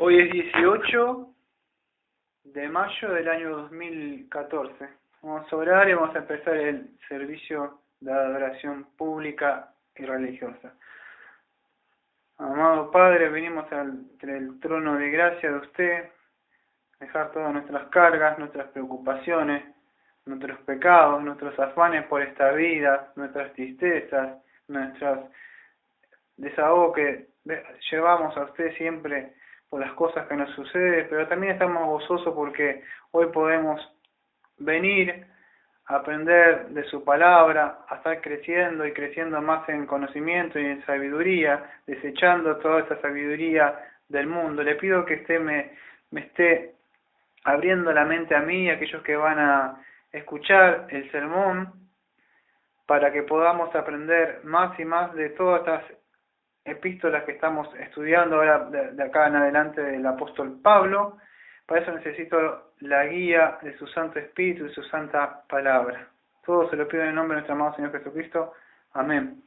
Hoy es 18 de mayo del año 2014. Vamos a orar y vamos a empezar el servicio de adoración pública y religiosa. Amado Padre, venimos ante el trono de gracia de usted, dejar todas nuestras cargas, nuestras preocupaciones, nuestros pecados, nuestros afanes por esta vida, nuestras tristezas, nuestros desahogos que llevamos a usted siempre por las cosas que nos suceden, pero también estamos gozosos porque hoy podemos venir a aprender de su palabra, a estar creciendo y creciendo más en conocimiento y en sabiduría, desechando toda esa sabiduría del mundo. Le pido que usted me esté abriendo la mente a mí y a aquellos que van a escuchar el sermón, para que podamos aprender más y más de todas estas epístolas que estamos estudiando ahora de acá en adelante del apóstol Pablo. Para eso necesito la guía de su Santo Espíritu y su Santa Palabra. Todo se lo pido en el nombre de nuestro amado Señor Jesucristo. Amén.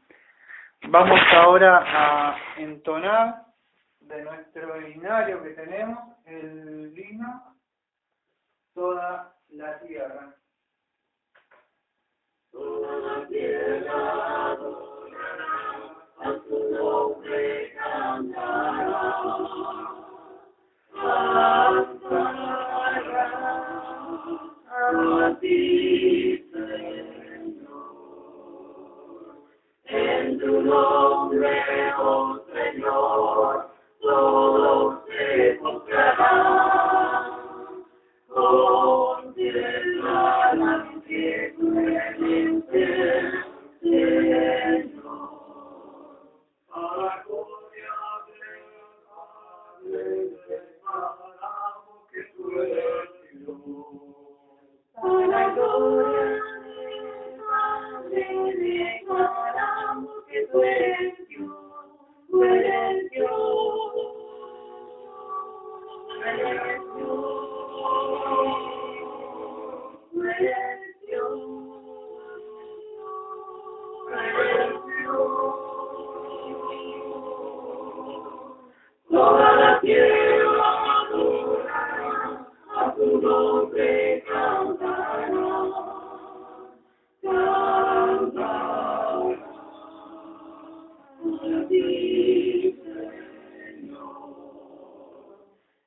Vamos ahora a entonar de nuestro himnario que tenemos el himno Toda la Tierra. Toda la tierra adorará, a tu nombre cantará, cantará a ti, Señor. En tu nombre, oh Señor, todos se postrarán, contemplarán que tú eres el Señor. A la gloria del Padre declaramos que tú eres Dios. A la gloria del Padre declaramos que tú eres Dios. Tú eres Dios. Tú eres Dios. Tú eres Dios. Tú eres Dios. Toda la tierra adorará, a tu nombre cantará, cantará a ti, Señor.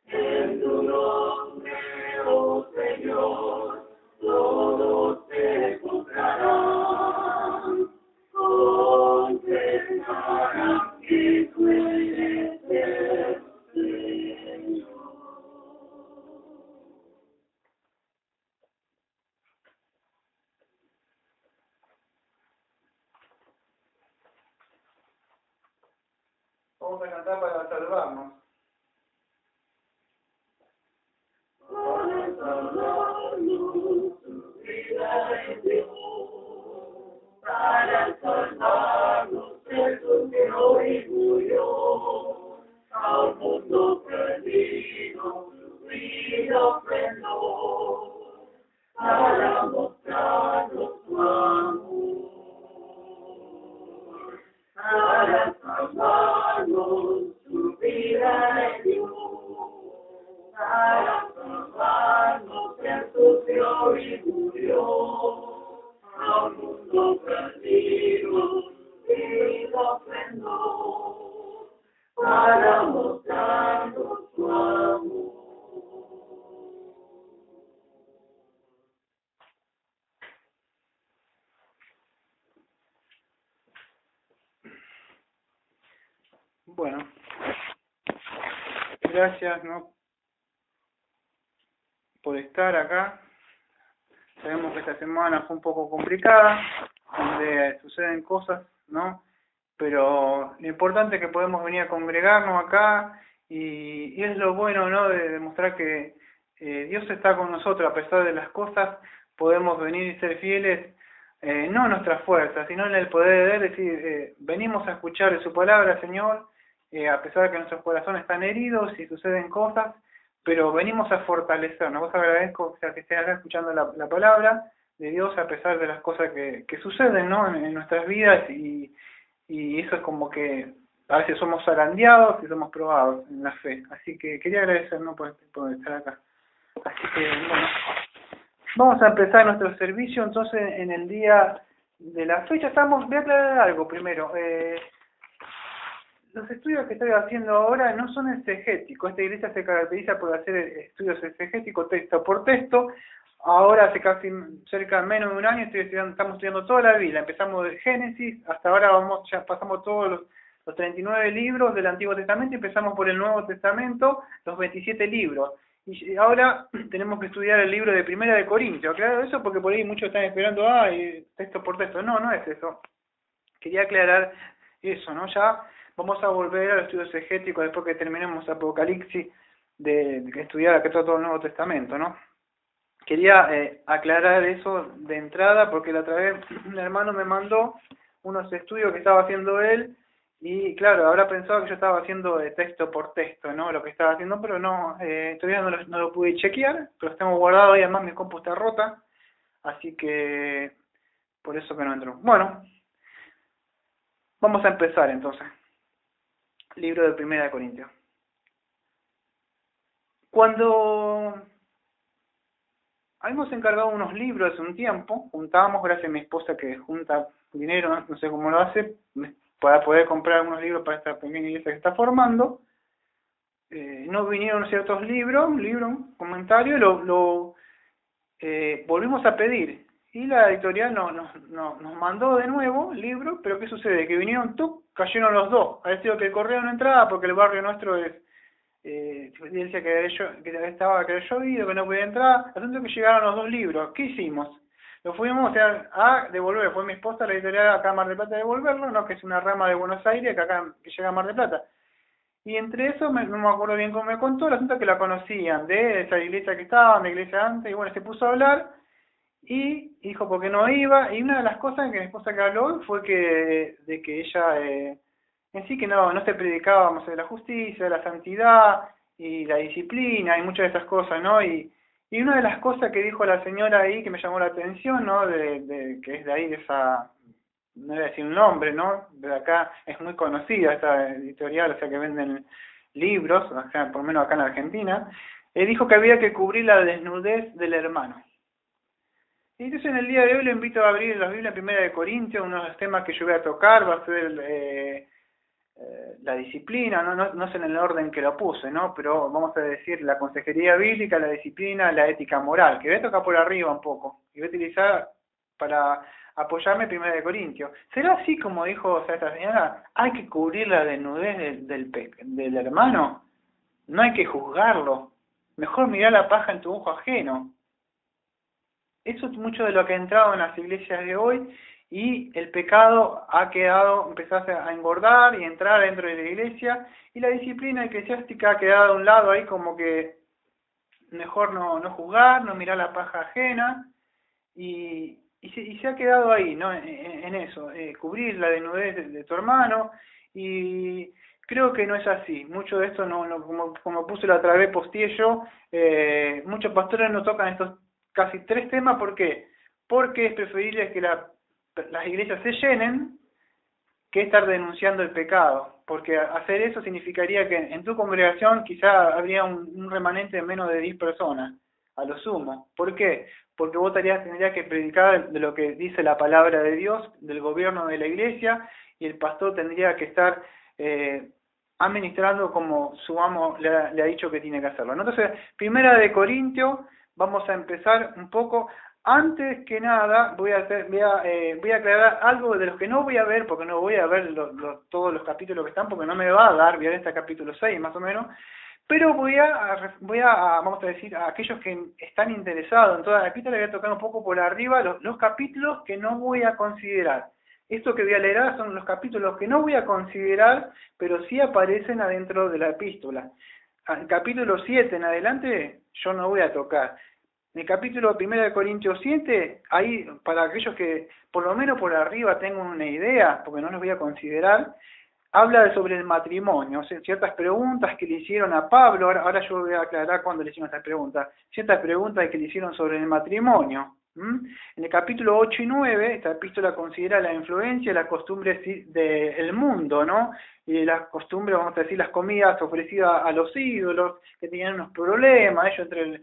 En tu nombre, oh Señor, todos se postrarán, contemplarán que tú eres el Señor. Vamos a cantar para salvarnos. Para salvarnos, tu vida es Dios. Para salvarnos, Él sufrió y murió. Al mundo perdido, su vida ofrendó. Para mostrarnos su amor. Para salvarnos, su vida es Dios. Para salvarnos, Él sufrió y murió. Al mundo perdido, vida ofrendó. Para mostrarnos su amor. Bueno, gracias, ¿no?, por estar acá. Sabemos que esta semana fue un poco complicada, donde suceden cosas, ¿no? Pero lo importante es que podemos venir a congregarnos acá y es lo bueno, ¿no?, de demostrar que Dios está con nosotros a pesar de las cosas. Podemos venir y ser fieles, no en nuestras fuerzas, sino en el poder de Él. Decir, venimos a escuchar de su palabra, Señor, a pesar de que nuestros corazones están heridos y suceden cosas, pero venimos a fortalecernos. Vos agradezco que estés acá escuchando la palabra de Dios a pesar de las cosas que suceden, ¿no?, en nuestras vidas, y eso es como que a veces somos zarandeados y somos probados en la fe. Así que quería agradecer, ¿no?, por estar acá. Así que, bueno, vamos a empezar nuestro servicio. Entonces, en el día de la fecha voy a aclarar algo primero. Los estudios que estoy haciendo ahora no son exegéticos. Esta iglesia se caracteriza por hacer estudios exegéticos texto por texto. Ahora hace casi cerca menos de un año estamos estudiando toda la Biblia. Empezamos de Génesis, hasta ahora ya pasamos todos los 39 libros del Antiguo Testamento y empezamos por el Nuevo Testamento, los 27 libros. Y ahora tenemos que estudiar el libro de Primera de Corintios. Aclaro eso porque por ahí muchos están esperando, texto por texto. No es eso. Quería aclarar eso, ¿no? Ya vamos a volver al estudio exegético después que terminemos Apocalipsis, de estudiar acá todo el Nuevo Testamento, ¿no? Quería aclarar eso de entrada porque la otra vez un hermano me mandó unos estudios que estaba haciendo él y claro, habrá pensado que yo estaba haciendo texto por texto, ¿no? Lo que estaba haciendo, pero no, todavía no lo pude chequear, pero los tengo guardado y además mi compu está rota, así que por eso que no entró. Bueno, vamos a empezar entonces. Libro de Primera de Corintios. Cuando habíamos encargado unos libros hace un tiempo, juntábamos, gracias a mi esposa que junta dinero, no sé cómo lo hace, para poder comprar unos libros para esta pequeña iglesia que está formando. No vinieron ciertos libros, un comentario, lo volvimos a pedir. Y la editorial nos mandó de nuevo libros, pero ¿qué sucede? Que vinieron, cayeron los dos. Ha sido que el correo no entraba porque el barrio nuestro es decía que estaba llovido, que no podía entrar. Asunto que llegaron los dos libros. ¿Qué hicimos? Lo fuimos a devolver. Fue mi esposa, la editorial acá a Mar del Plata, a devolverlo, ¿no? Que es una rama de Buenos Aires que llega a Mar del Plata. Y entre eso, no me acuerdo bien cómo me contó, el asunto es que la conocían de esa iglesia que estaba, una iglesia antes, y bueno, se puso a hablar y dijo por qué no iba. Y una de las cosas que mi esposa que habló fue de que ella en sí que no se predicaba, vamos, de la justicia, de la santidad y la disciplina y muchas de esas cosas, ¿no? Y una de las cosas que dijo la señora ahí que me llamó la atención, ¿no? Que es de ahí, de esa, no voy a decir un nombre, ¿no? De acá es muy conocida esta editorial, o sea que venden libros, o sea, por lo menos acá en Argentina, dijo que había que cubrir la desnudez del hermano. Y entonces en el día de hoy lo invito a abrir la Biblia en Primera de Corintios. Uno de los temas que yo voy a tocar va a ser la disciplina, no sé en el orden que lo puse, ¿no? Pero vamos a decir la consejería bíblica, la disciplina, la ética moral, que voy a tocar por arriba un poco, y voy a utilizar para apoyarme en Primera de Corintios. ¿Será así como dijo esta señora? ¿Hay que cubrir la desnudez del hermano? No hay que juzgarlo. Mejor mirar la paja en tu ojo ajeno. Eso es mucho de lo que ha entrado en las iglesias de hoy, y el pecado empezó a engordar y entrar dentro de la iglesia, y la disciplina eclesiástica ha quedado a un lado ahí, como que mejor no juzgar, no mirar la paja ajena, y se ha quedado ahí, ¿no? En eso, cubrir la desnudez de tu hermano, y creo que no es así. Mucho de esto, como puse la otra vez, posteé yo, muchos pastores no tocan estos casi 3 temas. ¿Por qué? Porque es preferible que las iglesias se llenen que estar denunciando el pecado, porque hacer eso significaría que en tu congregación quizá habría un remanente de menos de 10 personas, a lo sumo. ¿Por qué? Porque vos tendrías que predicar de lo que dice la palabra de Dios, del gobierno de la iglesia, y el pastor tendría que estar administrando como su amo le ha dicho que tiene que hacerlo, ¿no? Entonces, Primera de Corintios, vamos a empezar un poco. Antes que nada, voy a aclarar algo de los que no voy a ver, porque no voy a ver todos los capítulos que están, porque no me va a dar, voy a ver hasta capítulo 6 más o menos, pero vamos a decir, a aquellos que están interesados en toda la epístola, voy a tocar un poco por arriba los capítulos que no voy a considerar. Esto que voy a leer son los capítulos que no voy a considerar, pero sí aparecen adentro de la epístola. El capítulo 7 en adelante yo no voy a tocar. En el capítulo 1 de Corintios 7, ahí para aquellos que por lo menos por arriba tengan una idea, porque no los voy a considerar, habla sobre el matrimonio, o sea, ciertas preguntas que le hicieron a Pablo. Ahora yo voy a aclarar cuándo le hicieron estas preguntas. Ciertas preguntas que le hicieron sobre el matrimonio, En el capítulo 8 y 9, esta epístola considera la influencia y las costumbres del mundo, ¿no? Y las costumbres, vamos a decir, las comidas ofrecidas a los ídolos, que tenían unos problemas, ellos entre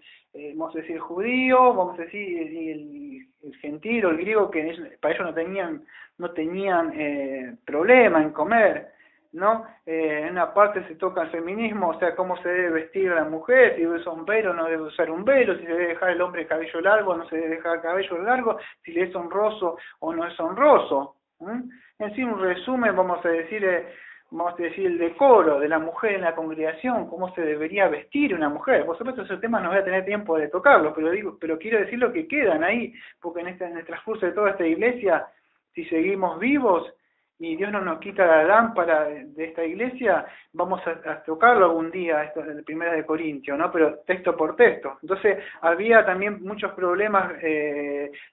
vamos a decir, el judío, vamos a decir, el gentil o el griego, que para ellos no tenían problema en comer, ¿no? En una parte se toca el feminismo, o sea, cómo se debe vestir a la mujer, si debe usar un velo, no debe usar un velo, si se debe dejar el hombre el cabello largo, no se debe dejar el cabello largo, si le es honroso o no es honroso. En sí, un resumen, vamos a decir, el decoro de la mujer en la congregación, cómo se debería vestir una mujer. Por supuesto, esos temas no voy a tener tiempo de tocarlos, pero quiero decir lo que quedan ahí, porque en el transcurso de toda esta iglesia, si seguimos vivos, y Dios no nos quita la lámpara de esta iglesia, vamos a tocarlo algún día, esto es el 1 de Corintios, ¿no? Pero texto por texto. Entonces, había también muchos problemas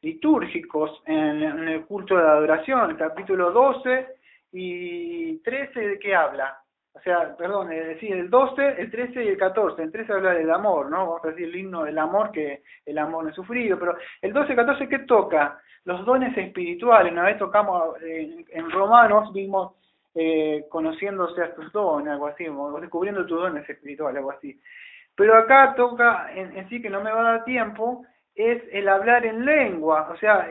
litúrgicos en el culto de la adoración. El capítulo 12 y 13, ¿de qué habla? O sea, perdón, sí, el 12, el 13 y el 14. El 13 habla del amor, ¿no? Vamos a decir el himno del amor, que el amor no es sufrido. Pero el 12 y 14, ¿qué toca? Los dones espirituales. Una vez tocamos en Romanos, vimos conociéndose a tus dones, algo así, o descubriendo tus dones espirituales, algo así. Pero acá toca, en sí, que no me va a dar tiempo, es el hablar en lengua. O sea,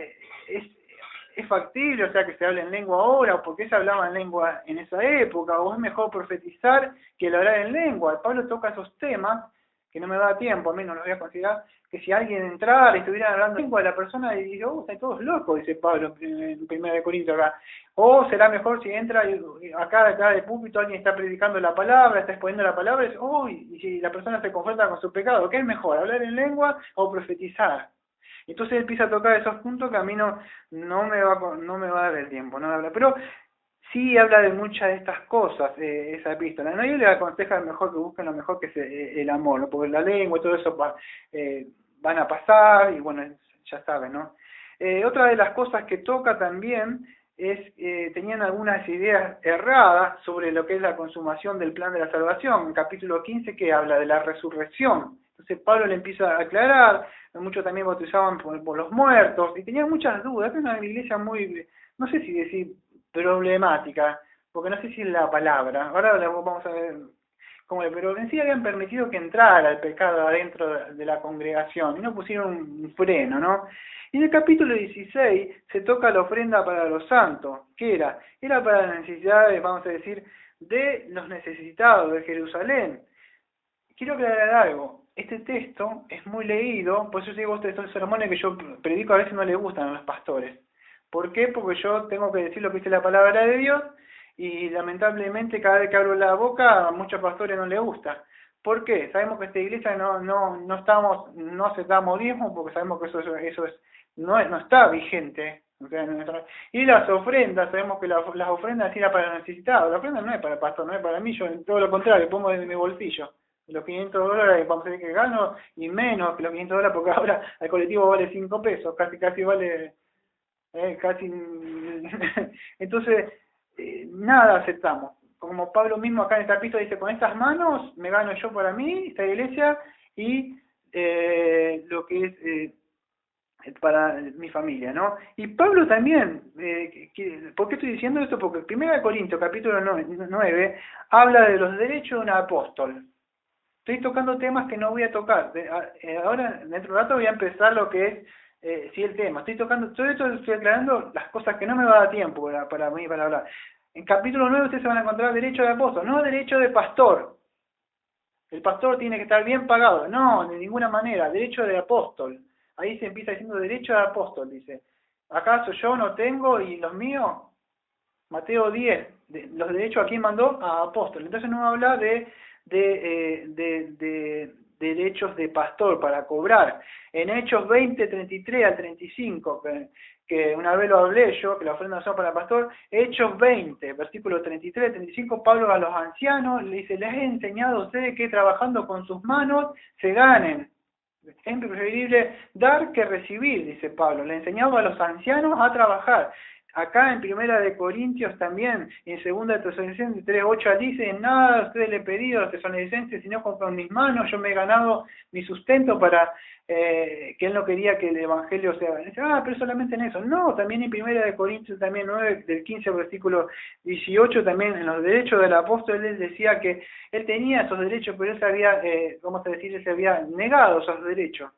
es factible, o sea, que se hable en lengua ahora, o porque se hablaba en lengua en esa época, o es mejor profetizar que el hablar en lengua. Pablo toca esos temas, que no me da tiempo, a mí no los voy a considerar, que si alguien entrara y estuviera hablando en lengua, la persona dice, están todos locos, dice Pablo en 1 de Corintios acá. O será mejor si entra acá de púlpito, alguien está predicando la palabra, está exponiendo la palabra, y si la persona se confronta con su pecado, ¿qué es mejor, hablar en lengua o profetizar? Entonces él empieza a tocar esos puntos que a mí no me va a dar el tiempo, no habla, pero sí habla de muchas de estas cosas, esa epístola. No, yo le aconseja mejor que busquen lo mejor que es el amor, ¿no? Porque la lengua y todo eso van a pasar, y bueno, ya saben, ¿no? Otra de las cosas que toca también es, tenían algunas ideas erradas sobre lo que es la consumación del plan de la salvación. En capítulo 15, que habla de la resurrección. Entonces Pablo le empieza a aclarar, muchos también bautizaban por los muertos, y tenían muchas dudas. Es una iglesia muy, no sé si decir problemática, porque no sé si es la palabra. Ahora vamos a ver cómo es, pero en sí habían permitido que entrara el pecado adentro de la congregación, y no pusieron un freno, ¿no? Y en el capítulo 16 se toca la ofrenda para los santos. ¿Qué era? Era para las necesidades, vamos a decir, de los necesitados de Jerusalén. Quiero aclarar algo. Este texto es muy leído, por eso digo, estos sermones que yo predico a veces no le gustan a los pastores. ¿Por qué? Porque yo tengo que decir lo que dice la palabra de Dios, y lamentablemente cada vez que abro la boca a muchos pastores no les gusta. ¿Por qué? Sabemos que esta iglesia no aceptamos diezmo, porque sabemos que eso no está vigente. Y las ofrendas, sabemos que las ofrendas eran para los necesitados. La ofrenda no es para el pastor, no es para mí, yo todo lo contrario, pongo de mi bolsillo. Los $500 vamos a decir que gano, y menos que los $500, porque ahora el colectivo vale 5 pesos, casi vale, casi. Entonces, nada aceptamos. Como Pablo mismo acá en esta epístola dice, con estas manos me gano yo para mí, esta iglesia, y lo que es para mi familia, ¿no? Y Pablo también, ¿por qué estoy diciendo esto? Porque 1 Corintios, capítulo 9, habla de los derechos de un apóstol. Estoy tocando temas que no voy a tocar. Ahora, dentro de un rato, voy a empezar lo que es el tema. Todo esto estoy aclarando las cosas que no me va a dar tiempo para mí para hablar. En capítulo 9 ustedes se van a encontrar derecho de apóstol, no derecho de pastor. El pastor tiene que estar bien pagado. No, de ninguna manera, derecho de apóstol. Ahí se empieza diciendo derecho de apóstol, dice. ¿Acaso yo no tengo y los míos? Mateo 10, los derechos a quién mandó, a apóstol. Entonces no habla de derechos de pastor para cobrar. En Hechos 20, 33 al 35, que una vez lo hablé yo, que la ofrenda son para el pastor, Hechos 20, versículos 33 al 35, Pablo a los ancianos le dice, les he enseñado a ustedes que trabajando con sus manos se ganen. Es preferible dar que recibir, dice Pablo. Le enseñaba a los ancianos a trabajar. Acá en Primera de Corintios también, y en Segunda de Tesalonicenses 3:8 dice, nada ustedes le he pedido a los tesalonicenses, sino con mis manos yo me he ganado mi sustento para que él no quería que el Evangelio sea... Dice, pero solamente en eso. No, también en Primera de Corintios también 9, del 15 al versículo 18, también en los derechos del apóstol, él decía que él tenía esos derechos, pero él se había, vamos a decir, él se había negado esos derechos.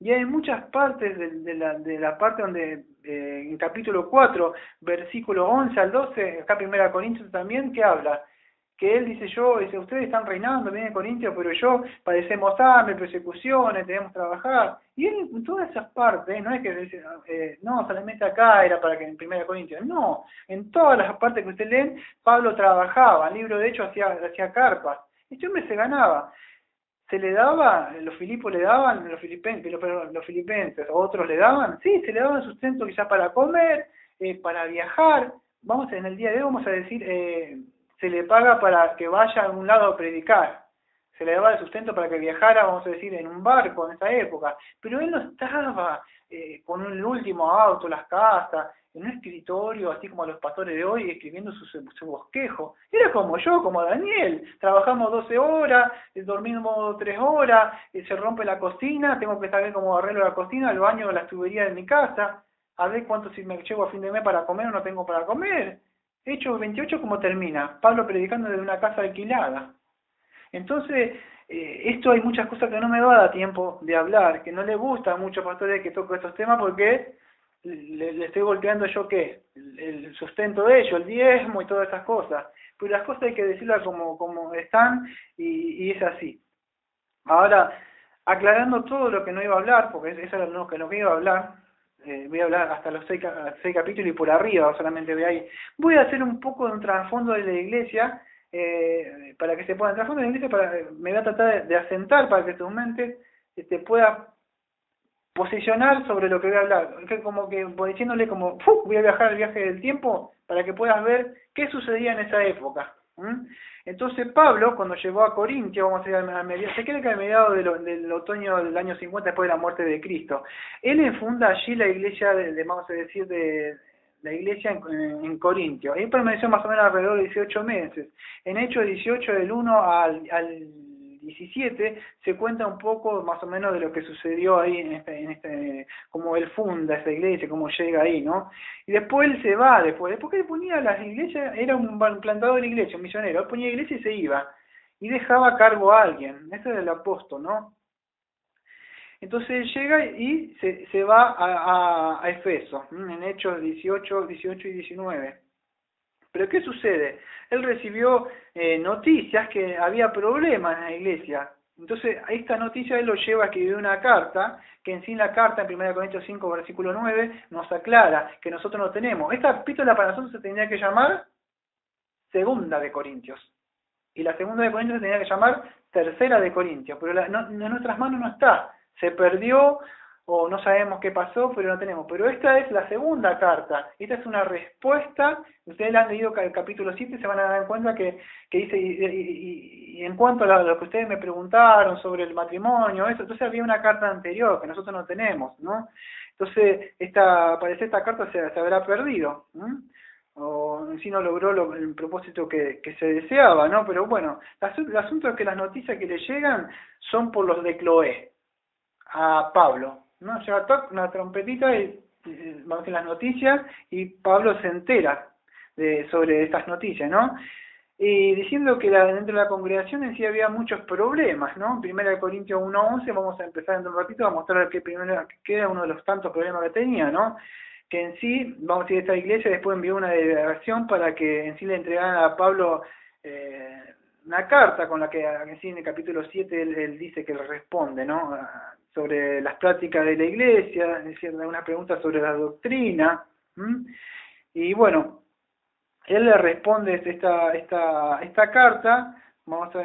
Y hay muchas partes de la parte donde, en capítulo 4, versículo 11 al 12, acá Primera Corintios también, que habla, que él dice, dice, ustedes están reinando, viene Corintios, pero yo padecemos hambre, persecuciones, debemos trabajar. Y él en todas esas partes, no es que dice, no, solamente acá era para que en Primera Corintios, no, en todas las partes que usted leen, Pablo trabajaba, el libro de hecho hacía carpas, este hombre se ganaba. ¿Se le daba, los filipos le daban, los filipenses, otros le daban? Sí, se le daban sustento quizás para comer, para viajar. En el día de hoy vamos a decir, se le paga para que vaya a algún lado a predicar. Se le daba el sustento para que viajara, vamos a decir, en un barco en esa época. Pero él no estaba con el último auto, las casas, en un escritorio, así como los pastores de hoy, escribiendo su bosquejo. Era como yo, como Daniel. Trabajamos 12 horas, dormimos 3 horas, se rompe la cocina, tengo que saber cómo arreglo la cocina, el baño, las tuberías de mi casa, a ver cuánto si me llevo a fin de mes para comer o no tengo para comer. Hechos 28, ¿cómo termina? Pablo predicando desde una casa alquilada. Entonces, esto hay muchas cosas que no me va a dar tiempo de hablar, que no le gusta a muchos pastores que toco estos temas porque le estoy golpeando yo el sustento de ellos, el diezmo y todas esas cosas. Pero las cosas hay que decirlas como están y es así. Ahora, aclarando todo lo que no iba a hablar, porque eso es lo que no iba a hablar, voy a hablar hasta los 6 capítulos y por arriba, solamente voy ahí. Voy a hacer un poco de un trasfondo de la iglesia, para que se pueda, el trasfondo de la iglesia, me voy a tratar de asentar para que tu mente pueda posicionar sobre lo que voy a hablar, como que diciéndole como, voy a viajar el viaje del tiempo para que puedas ver qué sucedía en esa época. Entonces Pablo, cuando llegó a Corintio, vamos a decir, se cree que a mediados del otoño del año 50, después de la muerte de Cristo, él funda allí la iglesia, vamos a decir, de la iglesia en Corintio. Ahí permaneció más o menos alrededor de 18 meses. En Hechos 18, del 1 al 17, se cuenta un poco más o menos de lo que sucedió ahí como él funda esa iglesia, cómo llega ahí, ¿no? Y después él se va, después que él ponía las iglesias, era un plantador de iglesia, un misionero, él ponía iglesia y se iba, y dejaba a cargo a alguien, ese era el apóstol, ¿no? Entonces llega y se va a Efeso, en Hechos 18 y 19. Pero ¿qué sucede? Él recibió noticias que había problemas en la iglesia. Entonces, a esta noticia él lo lleva a escribir una carta, que en sí la carta, en 1 Corintios 5, versículo 9, nos aclara que nosotros no tenemos. Esta epístola para nosotros se tendría que llamar Segunda de Corintios. Y la Segunda de Corintios se tendría que llamar Tercera de Corintios. Pero en nuestras manos no está. Se perdió o no sabemos qué pasó, pero no tenemos. Pero esta es la segunda carta. Esta es una respuesta. Ustedes la han leído el capítulo 7, se van a dar cuenta que dice, y en cuanto a lo que ustedes me preguntaron sobre el matrimonio, eso, entonces había una carta anterior que nosotros no tenemos, ¿no? Entonces, parece esta carta se habrá perdido, o en sí no logró el propósito que se deseaba, ¿no? Pero bueno, el asunto es que las noticias que le llegan son por los de Cloé, a Pablo, ¿no? Llega una trompetita y vamos a decir las noticias y Pablo se entera sobre estas noticias, ¿no? Y diciendo que dentro de la congregación en sí había muchos problemas, ¿no? En 1 Corintios 1:11 vamos a empezar en un ratito a mostrar que era uno de los tantos problemas que tenía, ¿no? Que en sí, vamos a decir, esta iglesia después envió una delegación para que en sí le entregaran a Pablo una carta con la que en sí en el capítulo 7 él dice que le responde, ¿no? Sobre las prácticas de la iglesia, es decir, algunas preguntas sobre la doctrina, y bueno, él le responde esta carta, vamos a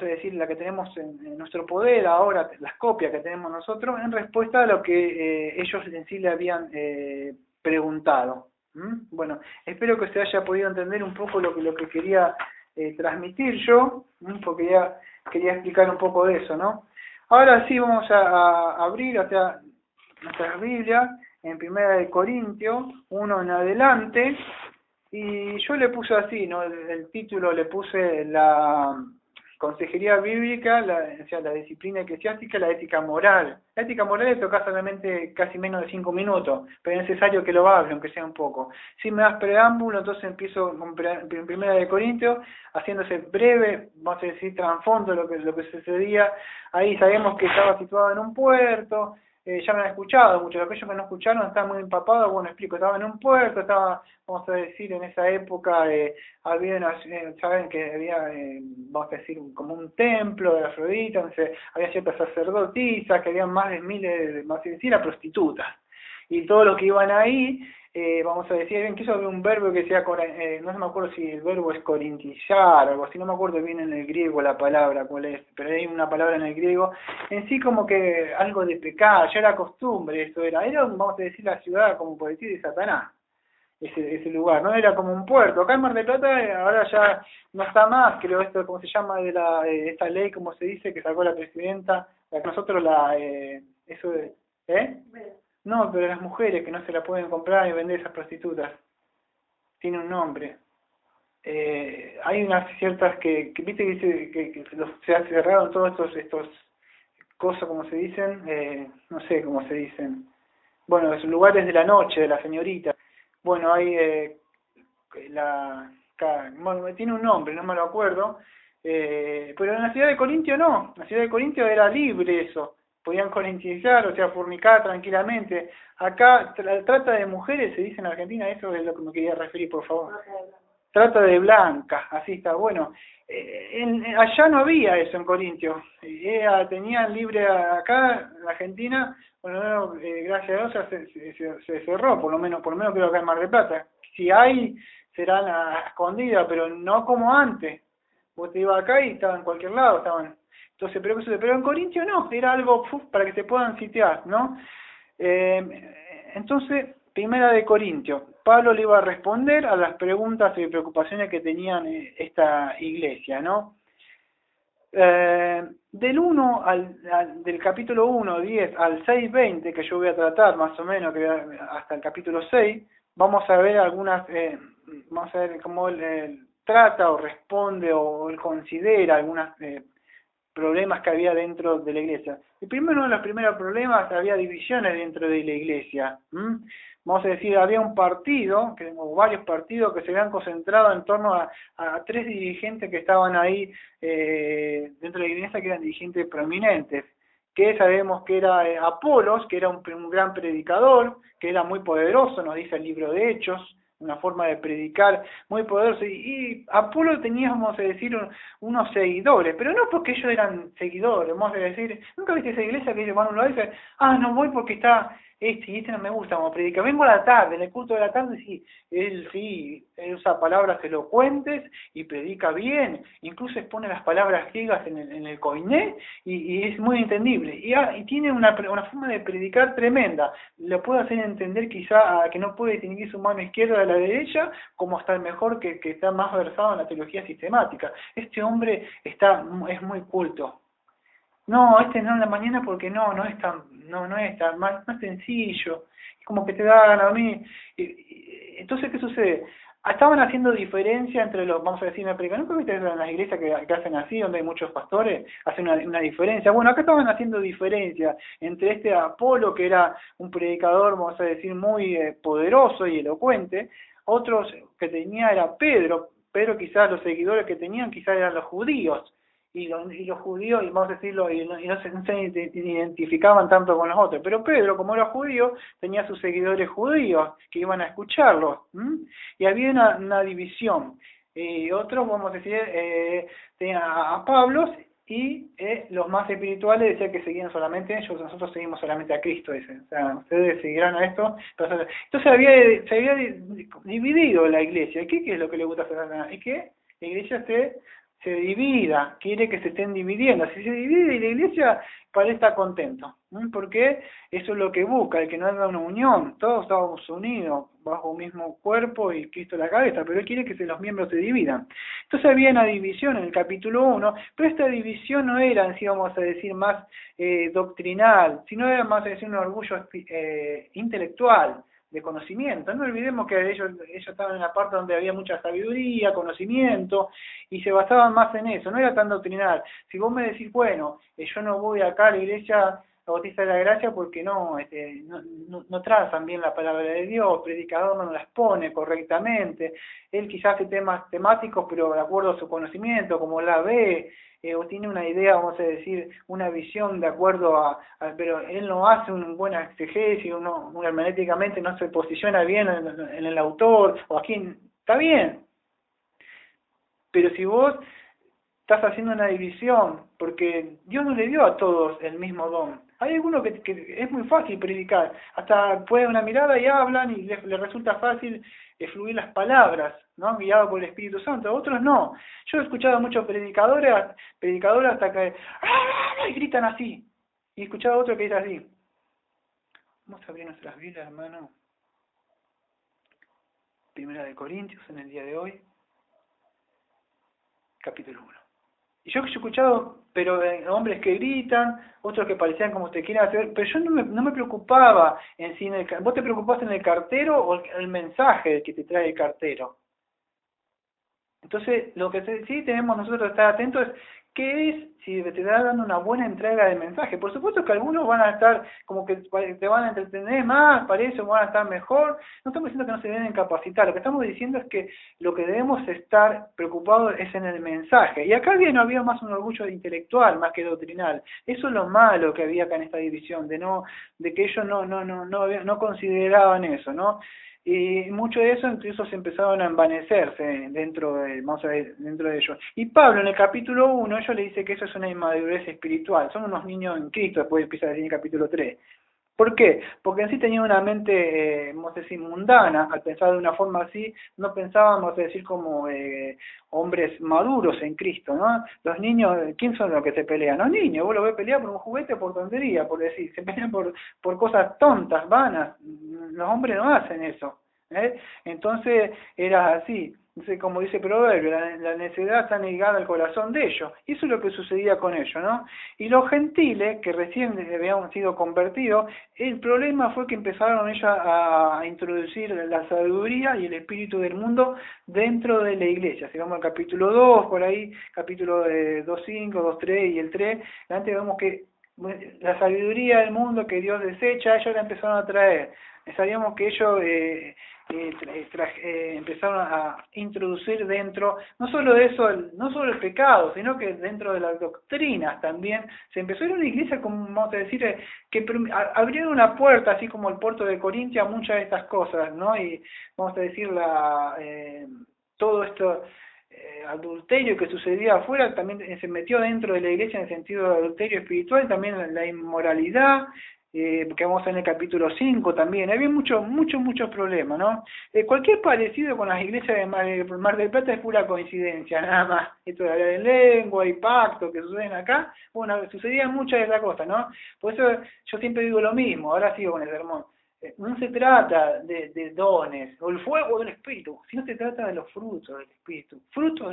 decir la que tenemos en nuestro poder ahora, las copias que tenemos nosotros, en respuesta a lo que ellos en sí le habían preguntado. Bueno, espero que se haya podido entender un poco lo que quería transmitir yo, porque quería explicar un poco de eso, ¿no? Ahora sí vamos a abrir hacia nuestra Biblia en Primera de Corintios, 1 en adelante, y yo le puse así, ¿no? El título le puse la consejería bíblica, o sea, la disciplina eclesiástica, la ética moral. La ética moral le toca solamente casi menos de 5 minutos, pero es necesario que lo hable, aunque sea un poco. Si me das preámbulo, entonces empiezo con Primera de Corintios, haciéndose breve, vamos a decir, trasfondo lo que sucedía. Ahí sabemos que estaba situado en un puerto, ya me han escuchado, muchos de aquellos que no escucharon están muy empapados. Bueno, explico, estaba en un puerto, estaba, vamos a decir, en esa época había saben que había, vamos a decir, como un templo de Afrodita, donde había ciertas sacerdotisas, que habían más de miles, vamos a decir, prostitutas. Y todos los que iban ahí, vamos a decir, incluso había un verbo que sea, no me acuerdo si el verbo es corintizar o algo así, no me acuerdo bien en el griego la palabra cuál es, pero hay una palabra en el griego, en sí como que algo de pecado, ya era costumbre, esto era, vamos a decir, la ciudad, como por decir, de Satanás, ese lugar, ¿no? Era como un puerto. Acá en Mar del Plata ahora ya no está más, creo esto, ¿cómo se llama? De esta ley, como se dice, que sacó la presidenta, la que nosotros eso de, No, pero las mujeres que no se la pueden comprar y vender esas prostitutas. Tiene un nombre. Hay unas ciertas que viste que dice que se han cerrado todos estos cosas, como se dicen, no sé cómo se dicen. Bueno, los lugares de la noche, de la señorita. Bueno, hay bueno, tiene un nombre, no me lo acuerdo. Pero en la ciudad de Corintio no. En la ciudad de Corintio era libre eso. Podían corintizar, o sea, fornicar tranquilamente. Acá, trata de mujeres, se dice en Argentina, eso es lo que me quería referir, por favor. Trata de blanca, así está. Bueno, allá no había eso en Corintio. Tenían libre acá, en Argentina, bueno, gracias a Dios se cerró, por lo menos creo acá en Mar del Plata. Si hay, serán a escondidas, pero no como antes. Vos te ibas acá y estaban en cualquier lado, estaban. Entonces, pero en Corintio no, era algo para que se puedan sitiar, ¿no? Entonces, Primera de Corintio, Pablo le iba a responder a las preguntas y preocupaciones que tenían esta iglesia, ¿no? Del capítulo 1, 10 al 6, 20, que yo voy a tratar más o menos, hasta el capítulo 6, vamos a ver vamos a ver cómo él trata o responde o él considera algunas problemas que había dentro de la iglesia. Uno de los primeros problemas, había divisiones dentro de la iglesia. Vamos a decir, había un partido, o varios partidos que se habían concentrado en torno a 3 dirigentes que estaban ahí dentro de la iglesia, que eran dirigentes prominentes, que sabemos que era Apolos, que era un gran predicador, que era muy poderoso, nos dice el libro de Hechos, una forma de predicar muy poderosa, y Apolo tenía, vamos a decir, unos seguidores, pero no porque ellos eran seguidores, vamos a decir, nunca viste esa iglesia que ellos van a un lugar y dicen, no voy porque está y no me gusta como predica, vengo a la tarde, en el culto de la tarde, él usa palabras elocuentes y predica bien, incluso expone las palabras griegas en el koiné y es muy entendible, y tiene una forma de predicar tremenda, lo puede hacer entender quizá a que no puede distinguir su mano izquierda de la derecha, como hasta el mejor que está más versado en la teología sistemática. Este hombre es muy culto. No, no en la mañana porque no es tan más sencillo, es como que te da ganas a dormir. Entonces, ¿qué sucede? Estaban haciendo diferencia entre vamos a decir, en la predicación, ¿nunca viste en las iglesias que hacen así, donde hay muchos pastores, hacen una diferencia? Bueno, acá estaban haciendo diferencia entre este Apolo, que era un predicador, vamos a decir, muy poderoso y elocuente, otros que tenía era Pedro quizás los seguidores que tenían quizás eran los judíos, y los judíos, y vamos a decirlo, y no se identificaban tanto con los otros, pero Pedro, como era judío, tenía sus seguidores judíos que iban a escucharlo, y había una división, y otros, vamos a decir, tenían a Pablo, y los más espirituales decían que seguían solamente ellos, nosotros seguimos solamente a Cristo, dicen. O sea, ustedes seguirán a esto. Entonces se había dividido la iglesia. ¿Qué es lo que le gusta hacer a Satanás? Es que la iglesia se divida, quiere que se estén dividiendo. Si se divide y la iglesia parece estar contento, porque eso es lo que busca, el que no haga una unión, todos estamos unidos bajo un mismo cuerpo y Cristo la cabeza, pero él quiere que los miembros se dividan. Entonces había una división en el capítulo 1, pero esta división no era, en sí, vamos a decir, más doctrinal, sino era más, decir, un orgullo intelectual, de conocimiento. No olvidemos que ellos estaban en la parte donde había mucha sabiduría, conocimiento, y se basaban más en eso, no era tan doctrinal. Si vos me decís, bueno, yo no voy acá a la iglesia Bautista de la Gracia porque no trazan bien la palabra de Dios, el predicador no las pone correctamente, él quizás hace temas temáticos, pero de acuerdo a su conocimiento, como la ve, o tiene una idea, vamos a decir, una visión de acuerdo pero él no hace un buen exegesis, hermenéuticamente no se posiciona bien en el autor, o aquí, está bien, pero si vos estás haciendo una división, porque Dios no le dio a todos el mismo don. Hay algunos que es muy fácil predicar, hasta puede una mirada y hablan y le resulta fácil fluir las palabras, ¿no? Guiado por el Espíritu Santo. Otros no. Yo he escuchado a muchos predicadores hasta que y gritan así. Y he escuchado a otro que dice así. Vamos a abrir nuestras Biblias, hermano. Primera de Corintios en el día de hoy, capítulo 1. Y yo he escuchado, pero hombres que gritan, otros que parecían como te quieren hacer, pero yo no me preocupaba en sí. ¿Vos te preocupás en el cartero o el mensaje que te trae el cartero? Entonces, lo que sí tenemos nosotros que estar atentos es qué es si te está dando una buena entrega de mensaje. Por supuesto que algunos van a estar como que te van a entretener más, parece, o van a estar mejor. No estamos diciendo que no se deben capacitar, lo que estamos diciendo es que lo que debemos estar preocupados es en el mensaje. Y acá no había más un orgullo intelectual más que doctrinal. Eso es lo malo que había acá en esta división, de que ellos no consideraban eso, ¿no? Y mucho de eso incluso se empezaron a envanecerse dentro de ellos. Y Pablo en el capítulo 1, ellos le dice que eso es una inmadurez espiritual, son unos niños en Cristo, después empieza a decir en el capítulo 3. ¿Por qué? Porque en sí tenían una mente, vamos a decir, mundana, al pensar de una forma así, no pensaban, vamos a decir, como hombres maduros en Cristo, ¿no? Los niños, ¿quién son los que se pelean? Los niños, vos lo ves pelear por un juguete, por tontería, por decir, se pelean por cosas tontas, vanas, los hombres no hacen eso, ¿eh? Entonces era así. Entonces, como dice Proverbio, la necedad está negada al corazón de ellos. Y eso es lo que sucedía con ellos, ¿no? Y los gentiles, que recién habían sido convertidos, el problema fue que empezaron ellos a introducir la sabiduría y el espíritu del mundo dentro de la iglesia. Si vamos al capítulo 2, por ahí, capítulo 2.5, 2.3 y el 3, antes vemos que la sabiduría del mundo que Dios desecha, ellos la empezaron a traer. Sabíamos que ellos empezaron a introducir dentro, no solo eso, no solo el pecado, sino que dentro de las doctrinas también se empezó a ir a una iglesia, como vamos a decir, que abrieron una puerta, así como el puerto de Corintia, a muchas de estas cosas, ¿no? Y vamos a decir, todo esto adulterio que sucedía afuera también se metió dentro de la iglesia en el sentido de adulterio espiritual, también la inmoralidad, porque vamos en el capítulo 5 también, había muchos problemas, ¿no? Cualquier parecido con las iglesias de Mar del Plata es pura coincidencia, nada más. Esto de hablar en lengua y pacto que suceden acá, bueno, sucedían muchas de esas cosas, ¿no? Por eso yo siempre digo lo mismo, ahora sigo con el sermón. No se trata de dones o el fuego del Espíritu, sino se trata de los frutos del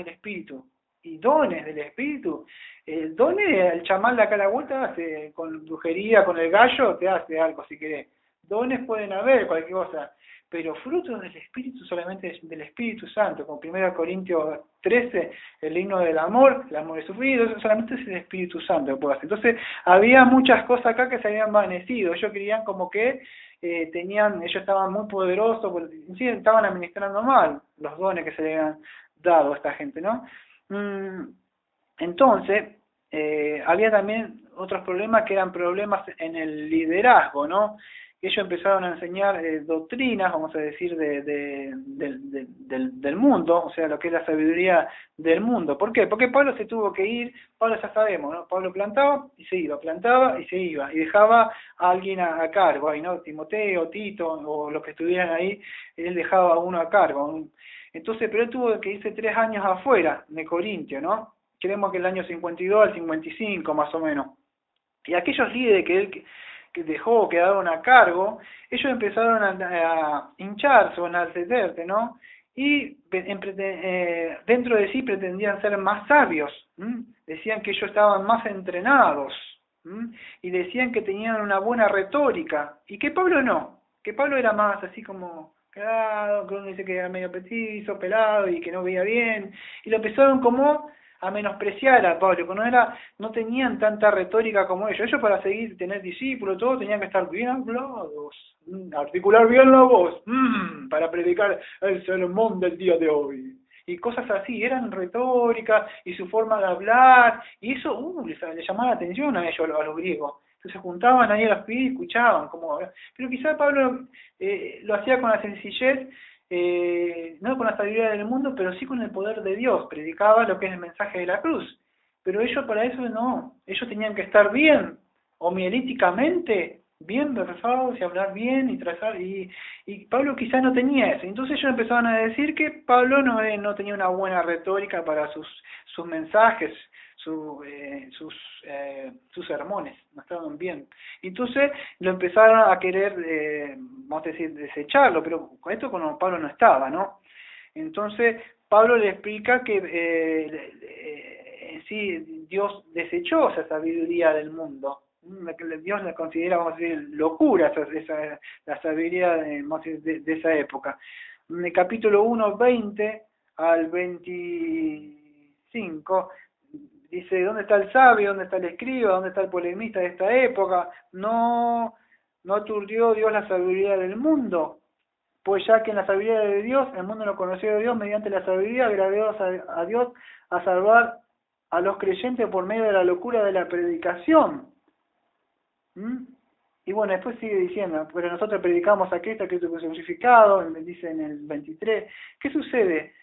Espíritu y dones del Espíritu. El don es el chamán de acá a la vuelta, hace con brujería, con el gallo, te hace algo si querés. Dones pueden haber, cualquier cosa, pero frutos del Espíritu solamente del Espíritu Santo, como 1 Corintios 13, el himno del amor, el amor es sufrido, eso solamente es el Espíritu Santo que puede hacer. Entonces, había muchas cosas acá que se habían envanecido, ellos creían como que ellos estaban muy poderosos, sí, estaban administrando mal los dones que se le habían dado a esta gente, ¿no? Entonces, había también otros problemas que eran problemas en el liderazgo, ¿no? Ellos empezaron a enseñar doctrinas, vamos a decir, del mundo, o sea, lo que es la sabiduría del mundo. ¿Por qué? Porque Pablo se tuvo que ir, Pablo ya sabemos, ¿no? Pablo plantaba y se iba, y dejaba a alguien a cargo, ahí, ¿no? Timoteo, Tito, o los que estuvieran ahí, él dejaba a uno a cargo. Entonces, pero él tuvo que irse 3 años afuera de Corintio, ¿no? Creemos que el año 52 al 55 más o menos. Y aquellos líderes que él que dejó, quedaron a cargo, ellos empezaron a hincharse o a enaltecerse, ¿no? y dentro de sí pretendían ser más sabios. Decían que ellos estaban más entrenados, y decían que tenían una buena retórica, y que Pablo no, que Pablo era más así como claro, que uno dice que era medio petizo, pelado y que no veía bien, y lo empezaron como a menospreciar a Pablo, que no tenían tanta retórica como ellos. Ellos para seguir, tener discípulos, todo, tenían que estar bien hablados, articular bien la voz, para predicar el sermón del día de hoy. Y cosas así, eran retórica y su forma de hablar, y eso les llamaba la atención a ellos, a los griegos. Entonces se juntaban ahí a los pies y escuchaban cómo hablar. Pero quizá Pablo lo hacía con la sencillez, no con la sabiduría del mundo, pero sí con el poder de Dios. Predicaba lo que es el mensaje de la cruz. Pero ellos para eso no. Ellos tenían que estar bien, homiléticamente, bien versados y hablar bien y trazar. Y Pablo quizá no tenía eso. Entonces ellos empezaban a decir que Pablo no tenía una buena retórica para sus mensajes, sus sermones, no estaban bien. Entonces lo empezaron a querer, vamos a decir, desecharlo, pero con esto cuando Pablo no estaba, ¿no? Entonces Pablo le explica que en sí Dios desechó esa sabiduría del mundo. Dios la considera, vamos a decir, locura la sabiduría de esa época. En el capítulo 1, 20 al 25 dice, ¿dónde está el sabio? ¿Dónde está el escriba? ¿Dónde está el polemista de esta época? No aturdió Dios la sabiduría del mundo, pues ya que en la sabiduría de Dios, el mundo no conoció a Dios, mediante la sabiduría agradó a Dios a salvar a los creyentes por medio de la locura de la predicación. Y bueno, después sigue diciendo, pero nosotros predicamos a Cristo crucificado, dice en el 23. ¿Qué sucede?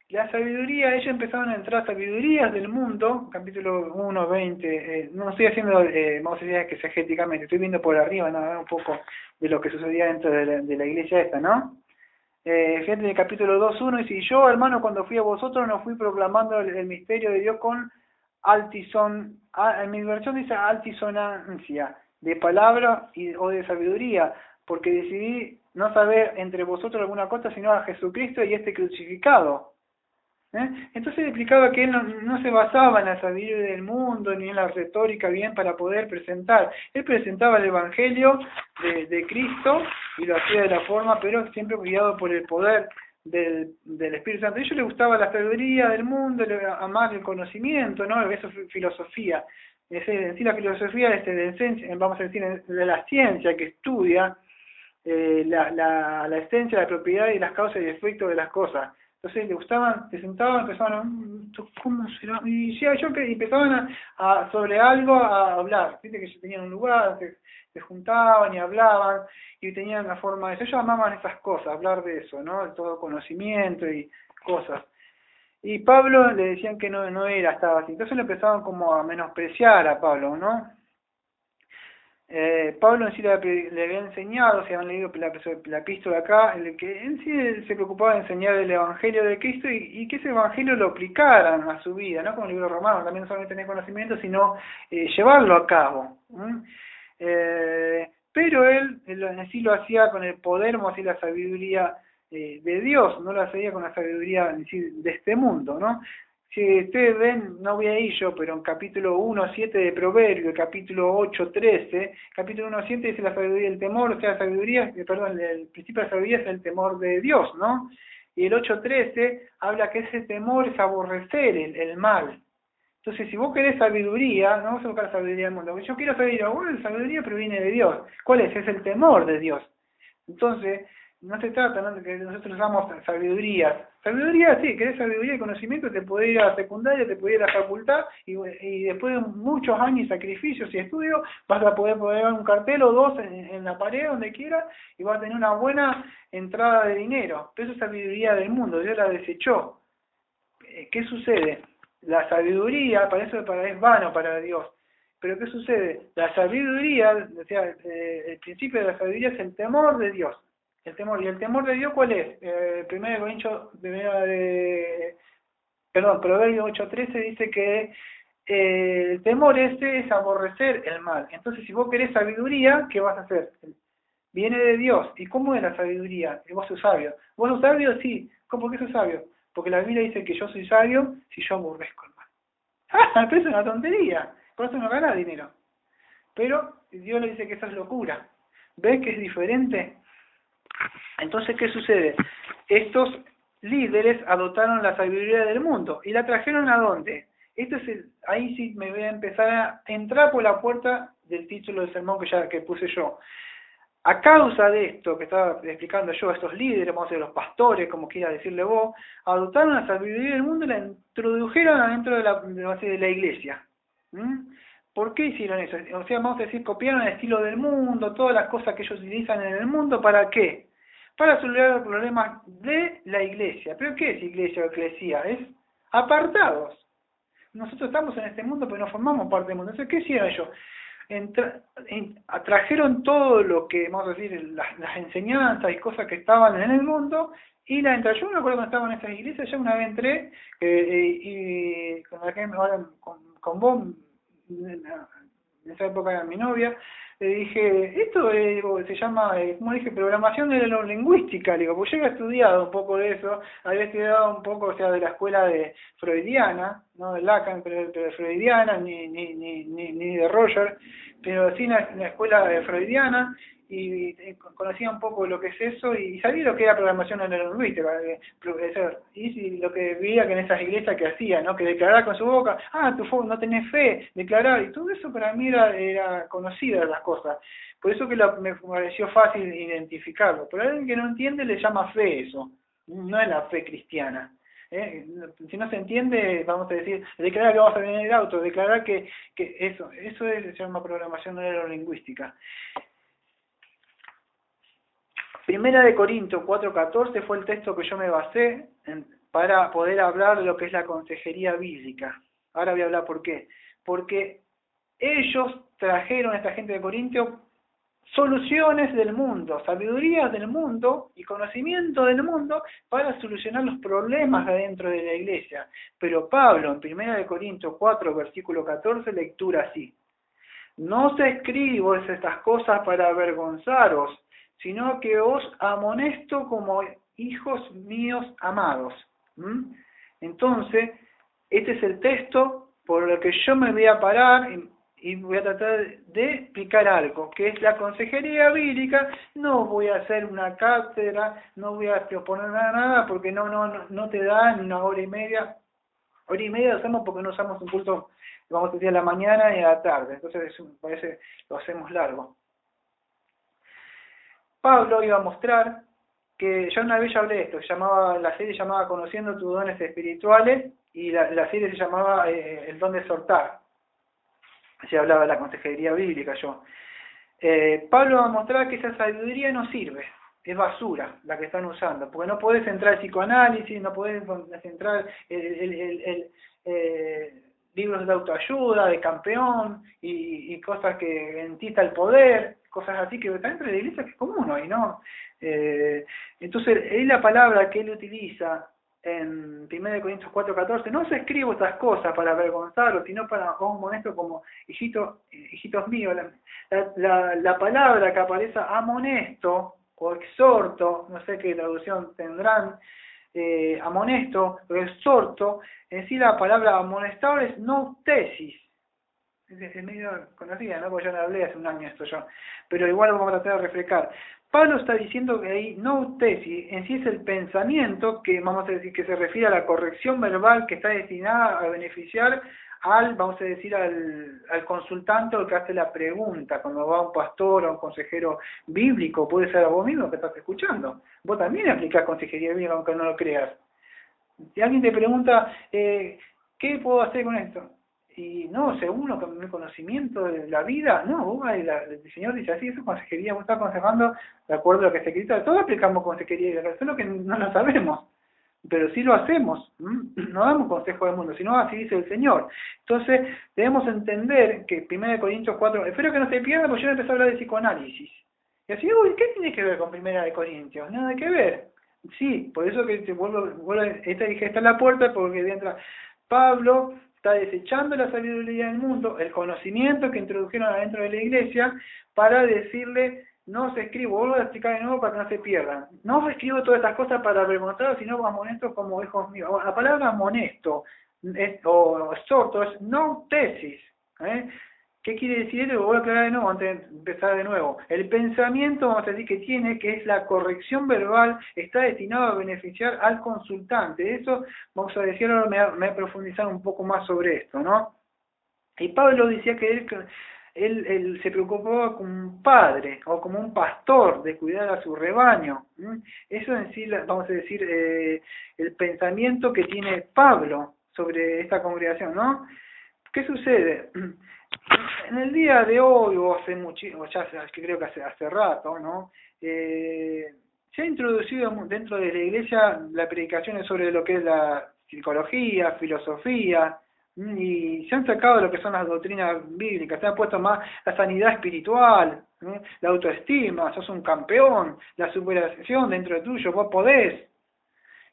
La sabiduría, ellos empezaron a entrar sabidurías del mundo, capítulo 1, 20, no estoy haciendo, vamos a decir, exegéticamente, estoy viendo por arriba, nada, un poco de lo que sucedía dentro de la iglesia esta, ¿no? Fíjate en el capítulo 2, 1, dice, y yo, hermano, cuando fui a vosotros, no fui proclamando el misterio de Dios con en mi versión dice altisonancia, de palabra o de sabiduría, porque decidí no saber entre vosotros alguna cosa, sino a Jesucristo y este crucificado. Entonces explicaba que él no se basaba en la sabiduría del mundo ni en la retórica bien para poder presentar. Él presentaba el Evangelio de Cristo y lo hacía de la forma, pero siempre guiado por el poder del Espíritu Santo. A ellos les gustaba la sabiduría del mundo, amar el conocimiento, ¿no? Eso es filosofía. En sí la filosofía vamos a decir, de la ciencia que estudia la esencia, la propiedad y las causas y efectos de las cosas. Entonces le gustaban, se sentaban, empezaban ¿cómo será? Y empezaban sobre algo a hablar. Viste que ellos tenían un lugar, se juntaban y hablaban, y tenían una forma de eso. Ellos amaban esas cosas, hablar de eso, ¿no? De todo conocimiento y cosas. Y Pablo le decían que no estaba así. Entonces le empezaban como a menospreciar a Pablo, ¿no? Pablo en sí le había enseñado, si han leído la epístola acá, el que en sí se preocupaba de enseñar el Evangelio de Cristo y que ese Evangelio lo aplicaran a su vida, no como el libro romano, también no solamente tener conocimiento, sino llevarlo a cabo. Pero él en sí lo hacía con el poder, vamos a decir, la sabiduría de Dios, no lo hacía con la sabiduría en sí de este mundo, ¿no? Si ustedes ven, no voy a ir yo, pero en capítulo 1.7 de Proverbios, capítulo 8.13, capítulo 1.7 dice la sabiduría y el temor, o sea, la sabiduría, el principio de la sabiduría es el temor de Dios, ¿no? Y el 8.13 habla que ese temor es aborrecer el mal. Entonces, si vos querés sabiduría, no vas a buscar sabiduría del mundo. Yo quiero sabiduría, bueno, la sabiduría proviene de Dios. ¿Cuál es? Es el temor de Dios. Entonces, no se trata, ¿no?, de que nosotros usamos sabiduría. Sabiduría, sí, querés sabiduría y conocimiento, te podés ir a la secundaria, te podés ir a la facultad, y después de muchos años y sacrificios y estudios, vas a poder poner un cartel o dos en la pared, donde quieras, y vas a tener una buena entrada de dinero. Pero eso es sabiduría del mundo, Dios la desechó. ¿Qué sucede? La sabiduría, para eso es vano para Dios. Pero ¿qué sucede? La sabiduría, o sea, el principio de la sabiduría es el temor de Dios. El temor. ¿Y el temor de Dios cuál es? Proverbios 8.13 dice que el temor es aborrecer el mal. Entonces, si vos querés sabiduría, ¿qué vas a hacer? viene de Dios. ¿Y cómo es la sabiduría? Vos sos sabio. ¿Vos sos sabio? Sí. ¿Por qué sos sabio? Porque la Biblia dice que yo soy sabio si yo aborrezco el mal. ¡Ah! Pero es una tontería. Por eso no gana dinero. Pero Dios le dice que eso es locura. ¿Ves que es diferente? Entonces, ¿qué sucede? Estos líderes adoptaron la sabiduría del mundo y la trajeron ¿a dónde? Ahí sí me voy a empezar a entrar por la puerta del título del sermón que puse yo. A causa de esto que estaba explicando yo, estos líderes, vamos a decir los pastores, como quiera decirle vos, adoptaron la sabiduría del mundo y la introdujeron adentro de la iglesia. ¿Mm? ¿Por qué hicieron eso? O sea, vamos a decir, copiaron el estilo del mundo, todas las cosas que ellos utilizan en el mundo, ¿para qué? Para solucionar los problemas de la iglesia. ¿Pero qué es iglesia o eclesía? Es apartados. Nosotros estamos en este mundo, pero no formamos parte del mundo. Entonces, ¿qué hicieron ellos? Trajeron todo lo que, vamos a decir, las enseñanzas y cosas que estaban en el mundo y la entré. Yo me acuerdo cuando estaba en esa iglesia, ya una vez entré y con vos, en esa época era mi novia, le dije, esto se llama, como dije, programación neurolingüística, le digo, pues yo había estudiado un poco de eso, había estudiado un poco, o sea, de la escuela de freudiana, no de Lacan, pero de freudiana, ni de Roger, pero sí en la escuela freudiana, y conocía un poco lo que es eso, y sabía lo que era programación neurolingüística, y lo que veía que en esas iglesias que hacía, ¿no? Que declarar con su boca, tú no tenés fe, declarar, y todo eso para mí era conocida las cosas, por eso que me pareció fácil identificarlo, pero a alguien que no entiende le llama fe eso, no es la fe cristiana. Si no se entiende, vamos a decir, declarar que vamos a venir en el auto, declarar que eso se llama programación neurolingüística. Primera de Corintios 4:14 fue el texto que yo me basé para poder hablar de lo que es la consejería bíblica. Ahora voy a hablar por qué. Porque ellos trajeron a esta gente de Corintios soluciones del mundo, sabiduría del mundo y conocimiento del mundo para solucionar los problemas adentro de la iglesia. Pero Pablo, en Primera de Corintios 4, versículo 14, lectura así: no os escribo estas cosas para avergonzaros, sino que os amonesto como hijos míos amados. Entonces, este es el texto por el que yo me voy a parar y voy a tratar de explicar algo, que es la consejería bíblica. No voy a hacer una cátedra, no voy a proponer nada, porque no te dan una hora y media. Hora y media lo hacemos porque no usamos un culto, vamos a decir, a la mañana y a la tarde, entonces parece lo hacemos largo. Pablo iba a mostrar que ya una vez ya hablé de esto, la serie se llamaba Conociendo tus dones espirituales y la serie se llamaba El don de exhortar. Se hablaba de la consejería bíblica yo. Pablo va a mostrar que esa sabiduría no sirve, es basura la que están usando, porque no podés entrar al psicoanálisis, no podés entrar libros de autoayuda, de campeón y cosas que en ti está el poder, cosas así que están dentro de la iglesia que es común hoy, ¿no? Entonces, es la palabra que él utiliza en 1 Corintios 4:14, no os escribo estas cosas para avergonzaros, sino para os molesto como hijitos míos. La palabra que aparece amonesto o exhorto, no sé qué traducción tendrán, amonesto o exhorto, en sí la palabra amonestar es noutesis. Es medio conocida, ¿no? Porque yo no hablé hace un año esto yo, pero igual vamos a tratar de refrescar. Pablo está diciendo que ahí noutesis en sí es el pensamiento que vamos a decir que se refiere a la corrección verbal que está destinada a beneficiar vamos a decir al consultante o el que hace la pregunta. Cuando va un pastor o un consejero bíblico, puede ser a vos mismo que estás escuchando. Vos también aplicás consejería bíblica aunque no lo creas. Si alguien te pregunta, ¿qué puedo hacer con esto? Y no, según mi conocimiento de la vida, no, el Señor dice así, eso es consejería, vos estás aconsejando de acuerdo a lo que está escrito. Todos aplicamos consejería, eso es lo que no lo sabemos, pero sí lo hacemos, no damos consejo del mundo, sino así dice el Señor. Entonces, debemos entender que 1 Corintios 4, espero que no se pierda, porque yo empecé a hablar de psicoanálisis. Y así, ¿qué tiene que ver con 1 Corintios? Nada que ver. Sí, por eso que te vuelvo esta es la puerta, porque entra Pablo. Está desechando la sabiduría del mundo, el conocimiento que introdujeron adentro de la iglesia, para decirle no os escribo, vuelvo a explicar de nuevo para que no se pierdan. No os escribo todas estas cosas para avergonzaros, sino amonesto como hijos míos. La palabra amonesto o exhorto es no tesis. ¿Qué quiere decir? Lo voy a aclarar de nuevo antes de empezar de nuevo. El pensamiento, vamos a decir, que tiene, que es la corrección verbal, está destinado a beneficiar al consultante. Eso, vamos a decir, ahora me voy a profundizar un poco más sobre esto, ¿no? Y Pablo decía que él se preocupaba como un padre o como un pastor de cuidar a su rebaño. Eso en sí, vamos a decir, el pensamiento que tiene Pablo sobre esta congregación, ¿no? ¿Qué sucede? En el día de hoy, o hace muchísimo, ya creo que hace rato, ¿no? Se ha introducido dentro de la iglesia las predicaciones sobre lo que es la psicología, filosofía, y se han sacado lo que son las doctrinas bíblicas, se ha puesto más la sanidad espiritual, la autoestima, sos un campeón, la superación dentro de tuyo, vos podés.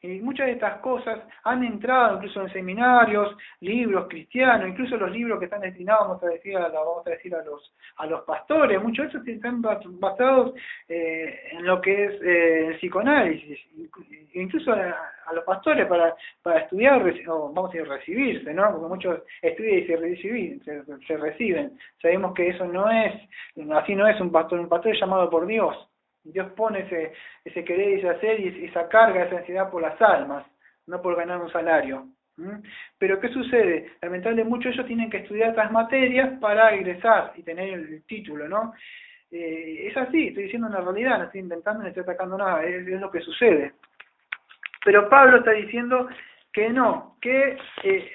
Y muchas de estas cosas han entrado incluso en seminarios, libros cristianos, incluso los libros que están destinados, vamos a decir a los pastores. Muchos de esos están basados en lo que es el psicoanálisis, incluso a los pastores para estudiar, o vamos a decir recibirse, ¿no? Porque muchos estudian y se reciben. Sabemos que eso así no es un pastor es llamado por Dios. Dios pone ese querer y ese hacer y esa carga, esa ansiedad por las almas, no por ganar un salario. Pero ¿qué sucede? Lamentablemente muchos de ellos tienen que estudiar otras materias para egresar y tener el título, ¿no? Es así, estoy diciendo una realidad, no estoy inventando ni estoy atacando nada, es lo que sucede. Pero Pablo está diciendo que no, que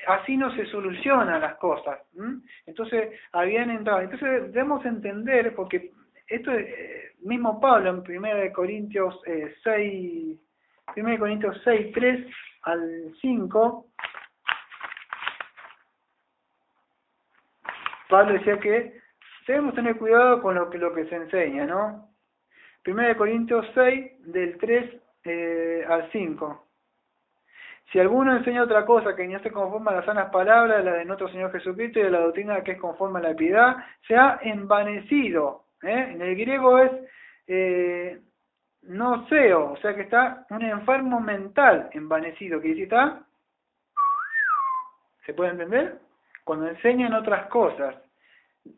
así no se solucionan las cosas. Entonces habían entrado. Entonces debemos entender, porque esto mismo Pablo en 1 Corintios 6, 3 al 5, Pablo decía que debemos tener cuidado con lo que se enseña, ¿no? 1 Corintios 6, del 3 al 5. Si alguno enseña otra cosa que no se conforma a las sanas palabras, la de nuestro Señor Jesucristo y de la doctrina que es conforme a la piedad, se ha envanecido. En el griego es noceo, o sea que está un enfermo mental envanecido, que dice está, ¿se puede entender? Cuando enseñan otras cosas,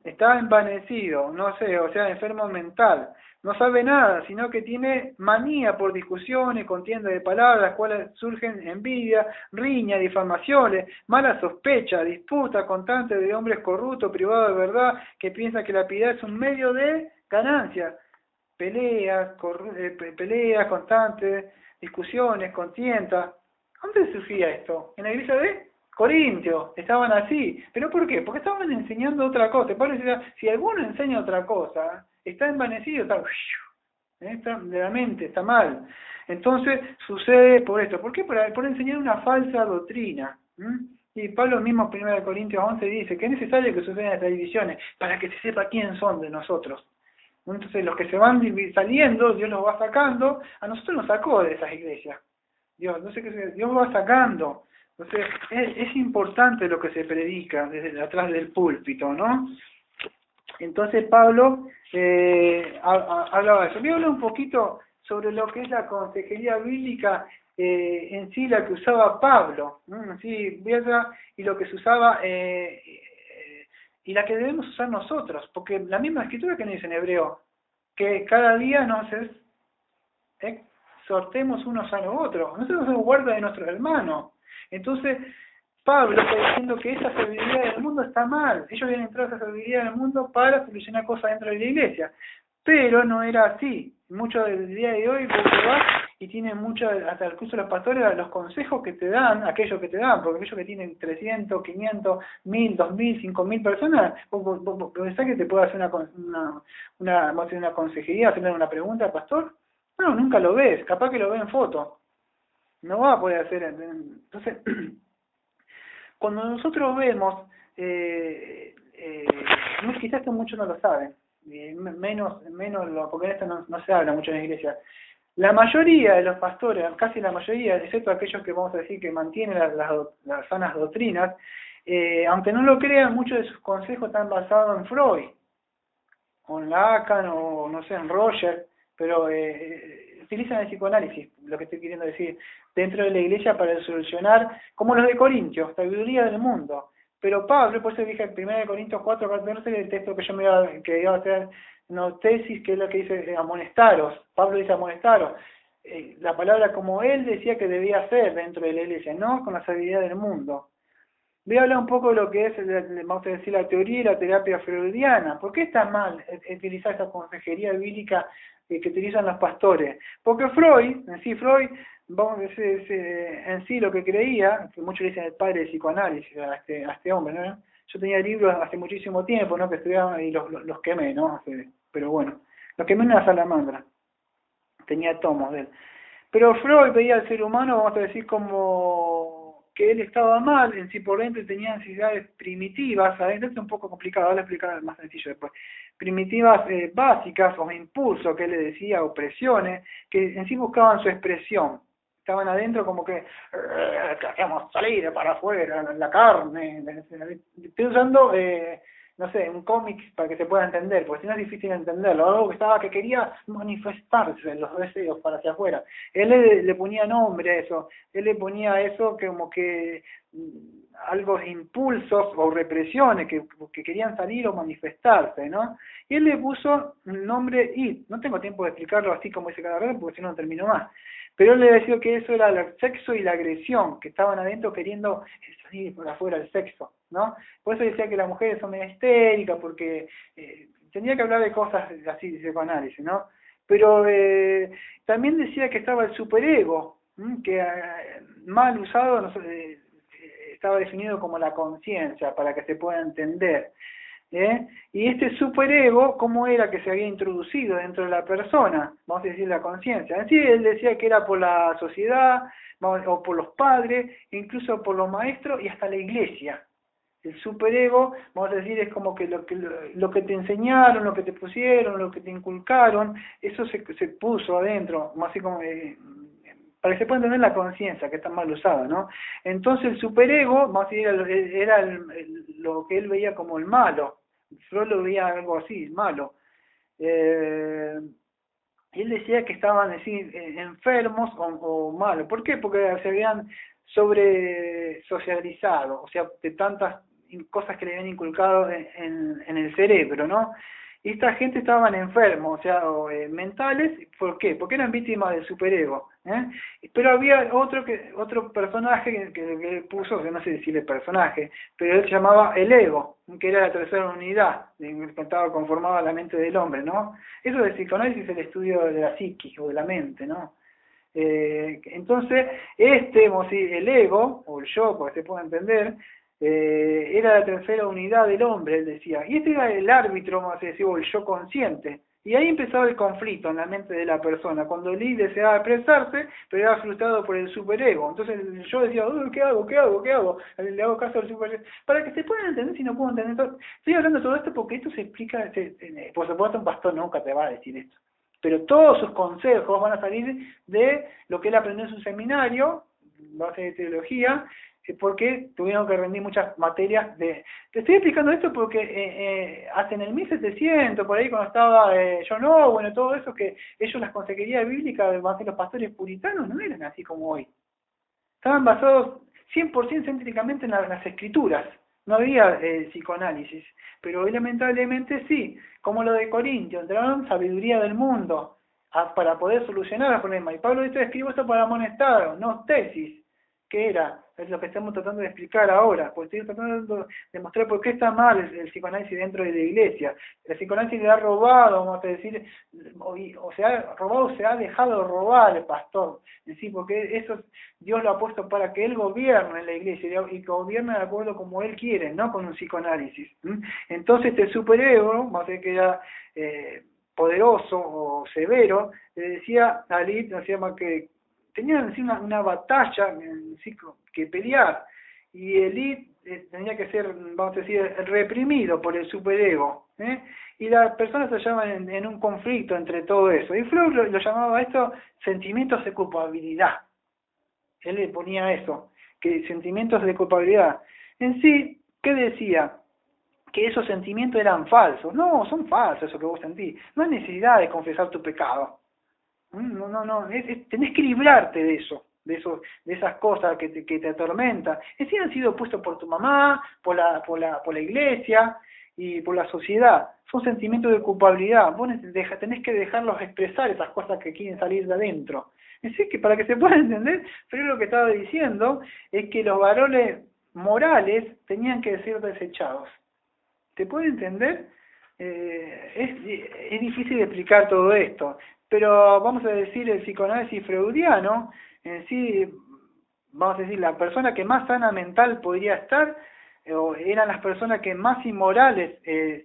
está envanecido, no sé, o sea, enfermo mental, no sabe nada, sino que tiene manía por discusiones, contienda de palabras, las cuales surgen envidia, riña, difamaciones, mala sospecha, disputa constante de hombres corruptos, privados de verdad, que piensan que la piedad es un medio de ganancia. Peleas constantes, discusiones, contiendas. ¿Dónde surgía esto? En la iglesia de Corintios estaban así. ¿Pero por qué? Porque estaban enseñando otra cosa. Pablo decía, si alguno enseña otra cosa, está envanecido, está de la mente, está mal. Entonces sucede por esto. ¿Por qué? Por enseñar una falsa doctrina. Y Pablo mismo en 1 Corintios 11 dice que es necesario que sucedan estas divisiones para que se sepa quién son de nosotros. Entonces los que se van saliendo, Dios los va sacando. A nosotros nos sacó de esas iglesias. Dios va sacando. Entonces es importante lo que se predica desde atrás del púlpito, ¿no? Entonces Pablo hablaba de eso. Voy a hablar un poquito sobre lo que es la consejería bíblica en sí, la que usaba Pablo, ¿no? Sí, y lo que se usaba y la que debemos usar nosotros, porque la misma escritura que nos dice en hebreo, que cada día nos exhortemos unos a los otros, nosotros somos guarda de nuestros hermanos. Entonces Pablo está diciendo que esa sabiduría del mundo está mal, ellos habían entrado a esa sabiduría del mundo para solucionar cosas dentro de la iglesia, pero no era así. Mucho del día de hoy vos vas y tienen mucho, hasta el curso de los pastores, los consejos que te dan, aquellos que te dan, porque aquellos que tienen 300, 500, 1000, 2000, 5000 personas, vos pensás que te puede hacer una consejería, hacerle una pregunta al pastor. No, nunca lo ves, capaz que lo ve en foto, no va a poder hacer. Entonces cuando nosotros vemos, quizás esto muchos no lo saben, menos porque esto no se habla mucho en la iglesia. La mayoría de los pastores, casi la mayoría, excepto aquellos que vamos a decir que mantienen las sanas doctrinas, aunque no lo crean, muchos de sus consejos están basados en Freud o en Lacan, o no sé, en Roger, pero utilizan el psicoanálisis, lo que estoy queriendo decir, dentro de la iglesia para solucionar, como los de Corintios, sabiduría del mundo. Pero Pablo, por eso dije en 1 Corintios 4:14, el texto que yo que iba a hacer no tesis, que es lo que dice amonestaros. Pablo dice amonestaros. La palabra como él decía que debía ser dentro de la iglesia, no con la sabiduría del mundo. Voy a hablar un poco de lo que es, vamos a decir, la teoría y la terapia freudiana. ¿Por qué está mal utilizar esa consejería bíblica que utilizan los pastores? Porque Freud, vamos a decir, en sí lo que creía, que muchos dicen el padre del psicoanálisis a este hombre, ¿no? Yo tenía libros hace muchísimo tiempo, ¿no? Que estudiaba y los quemé, ¿no? Pero bueno, los quemé en una salamandra. Tenía tomos de él. Pero Freud veía al ser humano, vamos a decir, como que él estaba mal, en sí por dentro tenía necesidades primitivas, ¿sabes? Esto es un poco complicado, ahora explicar más sencillo después. Primitivas básicas, o impulsos que él le decía, o presiones, que en sí buscaban su expresión. Estaban adentro como que queríamos salir para afuera, la carne. Estoy usando, no sé, un cómic para que se pueda entender, porque si no es difícil entenderlo. Algo que quería manifestarse los deseos para hacia afuera. Él le ponía nombre a eso, él le ponía a eso como que algo impulsos o represiones que querían salir o manifestarse, ¿no? Y él le puso un nombre y no tengo tiempo de explicarlo así como dice cada vez, porque si no termino más. Pero él le decía que eso era el sexo y la agresión, que estaban adentro queriendo salir por afuera el sexo, ¿no? Por eso decía que las mujeres son medio histéricas, porque tenía que hablar de cosas así, de psicoanálisis, ¿no? Pero también decía que estaba el superego, que mal usado estaba definido como la conciencia, para que se pueda entender. Y este superego, ¿cómo era que se había introducido dentro de la persona? Vamos a decir la conciencia. En sí, él decía que era por la sociedad, o por los padres, incluso por los maestros y hasta la iglesia. El superego, vamos a decir, es como que lo que te enseñaron, lo que te pusieron, lo que te inculcaron, eso se puso adentro, más así como para que se pueda entender la conciencia, que está mal usada, ¿no? Entonces el superego, vamos a decir, era lo que él veía como el malo. Freud lo veía algo así, malo. Él decía que estaban enfermos o malos. ¿Por qué? Porque se habían sobre socializado, o sea, de tantas cosas que le habían inculcado en el cerebro, ¿no? Y esta gente estaban enfermos, o sea, mentales. ¿Por qué? Porque eran víctimas del superego. Pero había otro personaje que puso, que no sé decirle personaje, pero él se llamaba el ego, que era la tercera unidad, que estaba conformada la mente del hombre, ¿no? Eso de psicoanálisis es el estudio de la psiquis o de la mente, ¿no? Entonces, el ego, o el yo, porque se puede entender, era la tercera unidad del hombre, él decía, y este era el árbitro, vamos a decir, o el yo consciente, y ahí empezaba el conflicto en la mente de la persona, cuando el I deseaba expresarse, pero era frustrado por el superego. Entonces yo decía, ¿qué hago? Le hago caso al superego, para que se puedan entender. Si no puedo entender todo, estoy hablando de todo esto porque esto se explica, por supuesto un pastor nunca te va a decir esto, pero todos sus consejos van a salir de lo que él aprendió en su seminario, base de teología, porque tuvieron que rendir muchas materias de... Te estoy explicando esto porque hasta en el 1700, por ahí cuando estaba John Owen, todo eso, que ellos las consejerías bíblicas, los pastores puritanos, no eran así como hoy. Estaban basados 100% céntricamente en las escrituras. No había psicoanálisis, pero hoy lamentablemente sí, como lo de Corintio, entraron sabiduría del mundo para poder solucionar los problemas. Y Pablo dice, escribo esto para amonestaros, no tesis. ¿Qué era? Es lo que estamos tratando de explicar ahora, porque estoy tratando de mostrar por qué está mal el psicoanálisis dentro de la iglesia. El psicoanálisis le ha robado, vamos a decir, o se ha dejado robar el pastor en sí, porque eso Dios lo ha puesto para que él gobierne en la iglesia y gobierne de acuerdo como él quiere, no con un psicoanálisis. Entonces este superego, vamos a decir que era poderoso o severo, le decía a Lid, no se llama que tenían una batalla que pelear, y el tenía que ser, vamos a decir, reprimido por el superego, y las personas se hallaban en un conflicto entre todo eso, y Freud lo llamaba a esto sentimientos de culpabilidad. Él le ponía eso, que sentimientos de culpabilidad. En sí, ¿qué decía? que esos sentimientos eran falsos. No, son falsos eso que vos sentís. No hay necesidad de confesar tu pecado. No, tenés que librarte de eso, de esas cosas que te atormentan. Sí han sido puestos por tu mamá, por la iglesia y por la sociedad. Son sentimientos de culpabilidad. Vos tenés que dejarlos expresar esas cosas que quieren salir de adentro. Así que para que se pueda entender, pero lo que estaba diciendo es que los varones morales tenían que ser desechados. ¿Se puede entender? Es difícil de explicar todo esto, pero vamos a decir el psicoanálisis freudiano, en sí, vamos a decir, la persona que más sana mental podría estar, eran las personas que más inmorales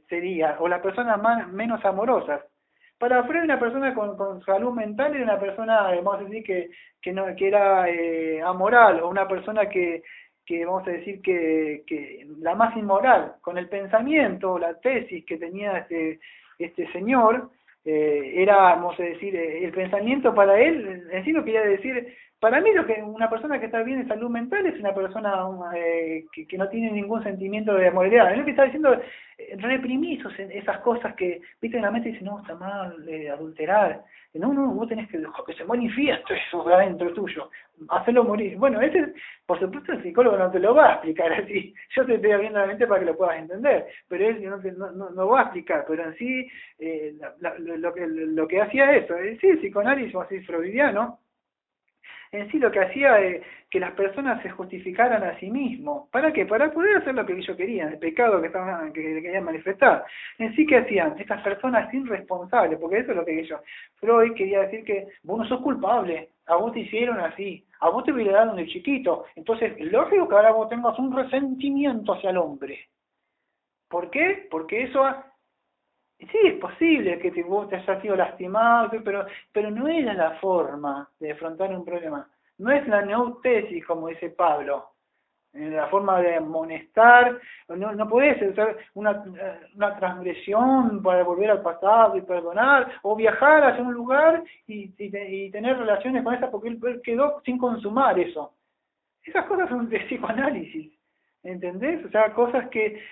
serían, o las personas menos amorosas. Para Freud, una persona con salud mental era una persona, vamos a decir, que era amoral, o una persona que vamos a decir que la más inmoral, con el pensamiento, la tesis que tenía este señor, era, vamos a decir, el pensamiento para él, en sí no quería decir, para mí lo que una persona que está bien de salud mental es una persona que no tiene ningún sentimiento de moralidad. Es lo que está diciendo, reprimís esas cosas que, viste, en la mente dice, no, está mal adulterar. No, vos tenés que dejar que se manifieste eso de adentro tuyo, hacerlo morir. Bueno, por supuesto el psicólogo no te lo va a explicar así. Yo te estoy abriendo la mente para que lo puedas entender, pero él no va a explicar. Pero en sí, lo que hacía eso, sí, el psicoanálisis así freudiano, en sí lo que hacía que las personas se justificaran a sí mismos. ¿Para qué? Para poder hacer lo que ellos querían, el pecado que querían manifestar. En sí, ¿qué hacían? Estas personas irresponsables, porque eso es lo que ellos... Freud quería decir que vos no sos culpable, a vos te hicieron así, a vos te violaron de chiquito, entonces lógico que ahora vos tengas un resentimiento hacia el hombre. ¿Por qué? Porque eso... Sí, es posible que vos te hayas sido lastimado, pero no era la forma de afrontar un problema. No es la neutesis, como dice Pablo, la forma de amonestar. No podés usar una transgresión para volver al pasado y perdonar, o viajar hacia un lugar y tener relaciones con esa porque él quedó sin consumar eso. Esas cosas son de psicoanálisis. ¿Entendés? O sea, cosas que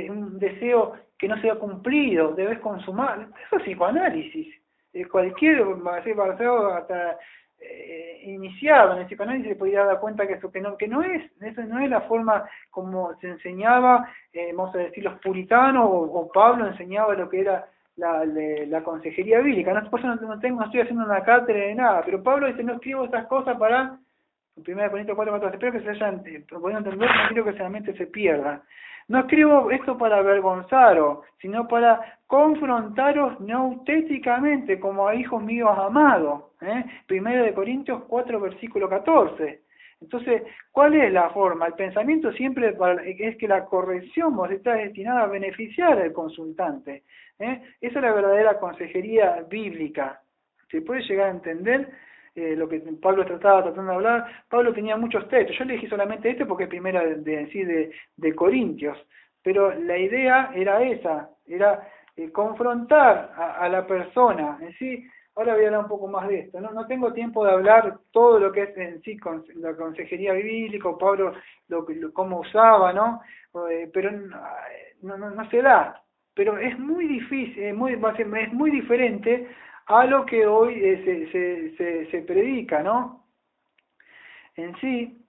un deseo que no se ha cumplido, debes consumar. Eso es psicoanálisis. Cualquier basado hasta iniciado en el psicoanálisis se podría dar cuenta que eso no es la forma como se enseñaba, vamos a decir, los puritanos o Pablo enseñaba lo que era la consejería bíblica. No, por eso no estoy haciendo una cátedra de nada, pero Pablo dice, no escribo estas cosas para... En 1 Corintios 4:14, espero que se hayan podido entender, no quiero que solamente se pierda. No escribo esto para avergonzaros, sino para confrontaros neutéticamente como a hijos míos amados. 1 Corintios 4, versículo 14. Entonces, ¿cuál es la forma? El pensamiento siempre es que la corrección está destinada a beneficiar al consultante. Esa es la verdadera consejería bíblica. ¿Se puede llegar a entender? Lo que Pablo tratando de hablar? Pablo tenía muchos textos, yo le dije solamente este porque es primera de Corintios, pero la idea era esa, era confrontar a la persona en sí. Ahora voy a hablar un poco más de esto, no tengo tiempo de hablar todo lo que es en sí la consejería bíblica, Pablo cómo usaba, ¿no? Pero no se da, pero es muy difícil, es muy diferente a lo que hoy se predica, ¿no? En sí,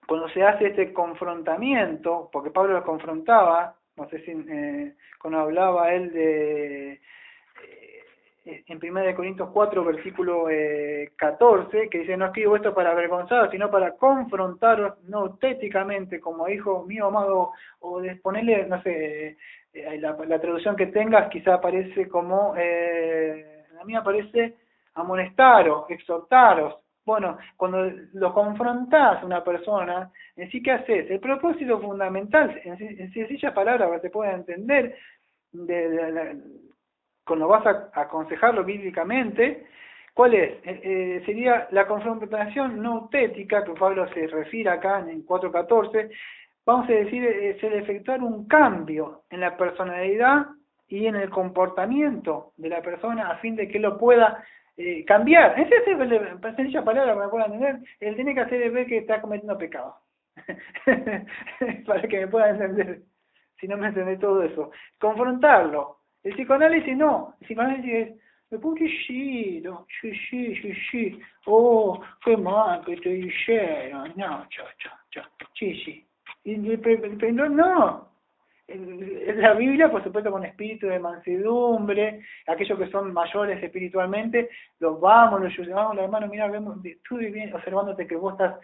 cuando se hace este confrontamiento, porque Pablo lo confrontaba, no sé si cuando hablaba él en 1 Corintios 4, versículo 14, que dice, no escribo esto para avergonzaros, sino para confrontaros neutéticamente como hijo mío amado, o de ponerle, no sé, la traducción que tengas quizá aparece como... a mí me parece amonestaros, exhortaros. Bueno, cuando lo confrontás a una persona, en sí, ¿qué haces? El propósito fundamental, en sencillas palabras, para que se pueda entender, cuando vas a aconsejarlo bíblicamente, ¿cuál es? Sería la confrontación neutética, que Pablo se refiere acá en 4.14, vamos a decir, es el efectuar un cambio en la personalidad y en el comportamiento de la persona a fin de que lo pueda cambiar. Esa es la sencilla palabra para que me puedan entender. Él tiene que hacer es ver que está cometiendo pecado. Para que me puedan entender. si no me entendés todo eso. Confrontarlo. El psicoanálisis no. El psicoanálisis es, me pobrecito, sí. Oh, qué mal que te hicieron. No, sí. Pero no. La Biblia, por supuesto, con espíritu de mansedumbre, aquellos que son mayores espiritualmente, los llevamos, hermano, mira, estuve bien observándote que vos estás,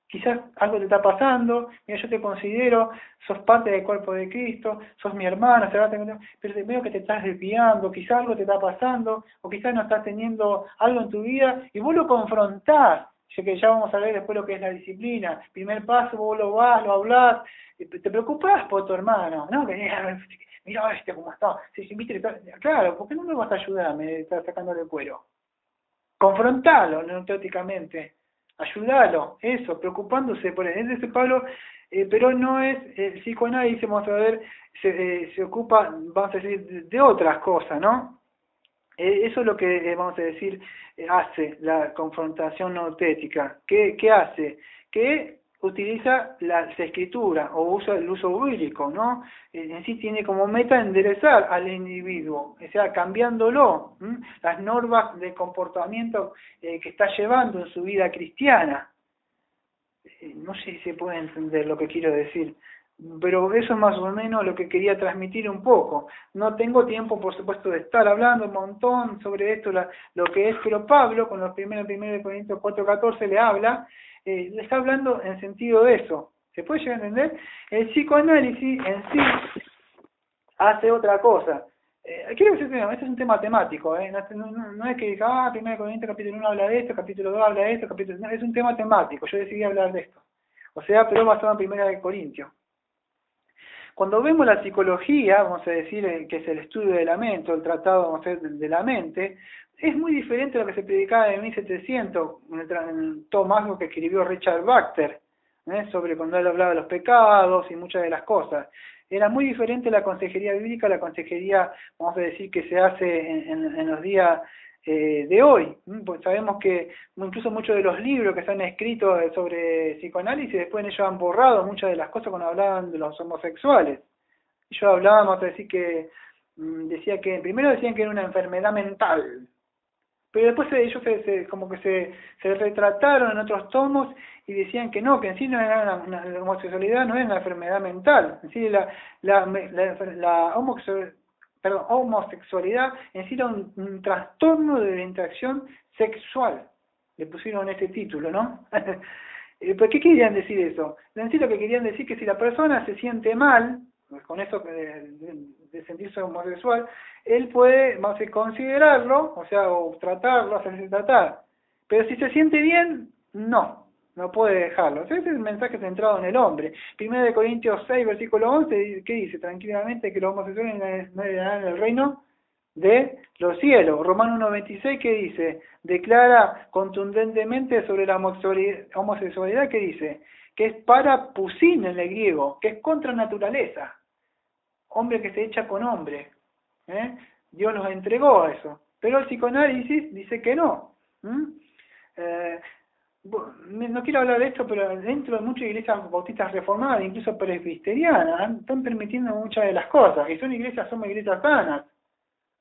quizás algo te está pasando, mira, yo te considero, sos parte del cuerpo de Cristo, sos mi hermano, pero te veo que te estás desviando, quizás algo te está pasando, o quizás no estás teniendo algo en tu vida, y vos lo confrontás. Que ya vamos a ver después lo que es la disciplina. Primer paso, vos lo hablás, te preocupás por tu hermano, ¿no? Mira cómo está. Claro, ¿por qué no me vas a ayudar? Me está sacándole el cuero. Confrontalo, neuróticamente. Ayúdalo, eso, preocupándose por él. Es de Pablo, pero no es el psicoanálisis, vamos a ver, se ocupa, vamos a decir, de otras cosas, ¿no? Eso es lo que, vamos a decir, hace la confrontación neutética. ¿Qué hace? Que utiliza la escritura o usa el uso bíblico, ¿no? En sí tiene como meta enderezar al individuo, o sea, cambiándolo, las normas de comportamiento que está llevando en su vida cristiana. No sé si se puede entender lo que quiero decir, pero eso es más o menos lo que quería transmitir un poco. No tengo tiempo, por supuesto, de estar hablando un montón sobre esto, lo que es, pero Pablo, con los primeros de Corintios 4:14, le está hablando en sentido de eso. ¿Se puede llegar a entender? El psicoanálisis en sí hace otra cosa. Quiero decir que este es un tema temático, no es que diga, 1 Corintios capítulo 1 habla de esto, capítulo 2 habla de esto, no, es un tema temático, yo decidí hablar de esto. O sea, pero basado en 1 Corintios. Cuando vemos la psicología, vamos a decir que es el estudio de la mente, o el tratado, vamos a decir, de la mente, es muy diferente a lo que se predicaba en 1700, en el tomazo que escribió Richard Baxter, sobre cuando él hablaba de los pecados y muchas de las cosas. Era muy diferente la consejería bíblica a la consejería, vamos a decir, que se hace en los días de hoy. Pues sabemos que incluso muchos de los libros que se han escrito sobre psicoanálisis, después ellos han borrado muchas de las cosas cuando hablaban de los homosexuales. Ellos hablaban, vamos a decir que, primero decían que era una enfermedad mental, pero después ellos como que se retrataron en otros tomos y decían que no, que en sí no era la homosexualidad no es una enfermedad mental, en sí la homosexualidad en sí era un trastorno de la interacción sexual. Le pusieron este título, ¿no? ¿Pero qué querían decir eso? En sí lo que querían decir que si la persona se siente mal, con eso de sentirse homosexual, él puede, vamos a considerarlo, o sea, o tratarlo, hacerse tratar. Pero si se siente bien, no puede dejarlo. Ese es el mensaje centrado en el hombre. 1 Corintios 6, versículo 11, ¿qué dice? Tranquilamente que los homosexuales no heredarán el reino de los cielos. Romanos 1:26, ¿qué dice? Declara contundentemente sobre la homosexualidad, ¿qué dice? Que es parapusín en el griego, que es contra naturaleza. Hombre que se echa con hombre. Dios nos entregó a eso. Pero el psicoanálisis dice que no. No quiero hablar de esto, pero dentro de muchas iglesias bautistas reformadas, incluso presbiterianas, están permitiendo muchas de las cosas, y somos iglesias sanas,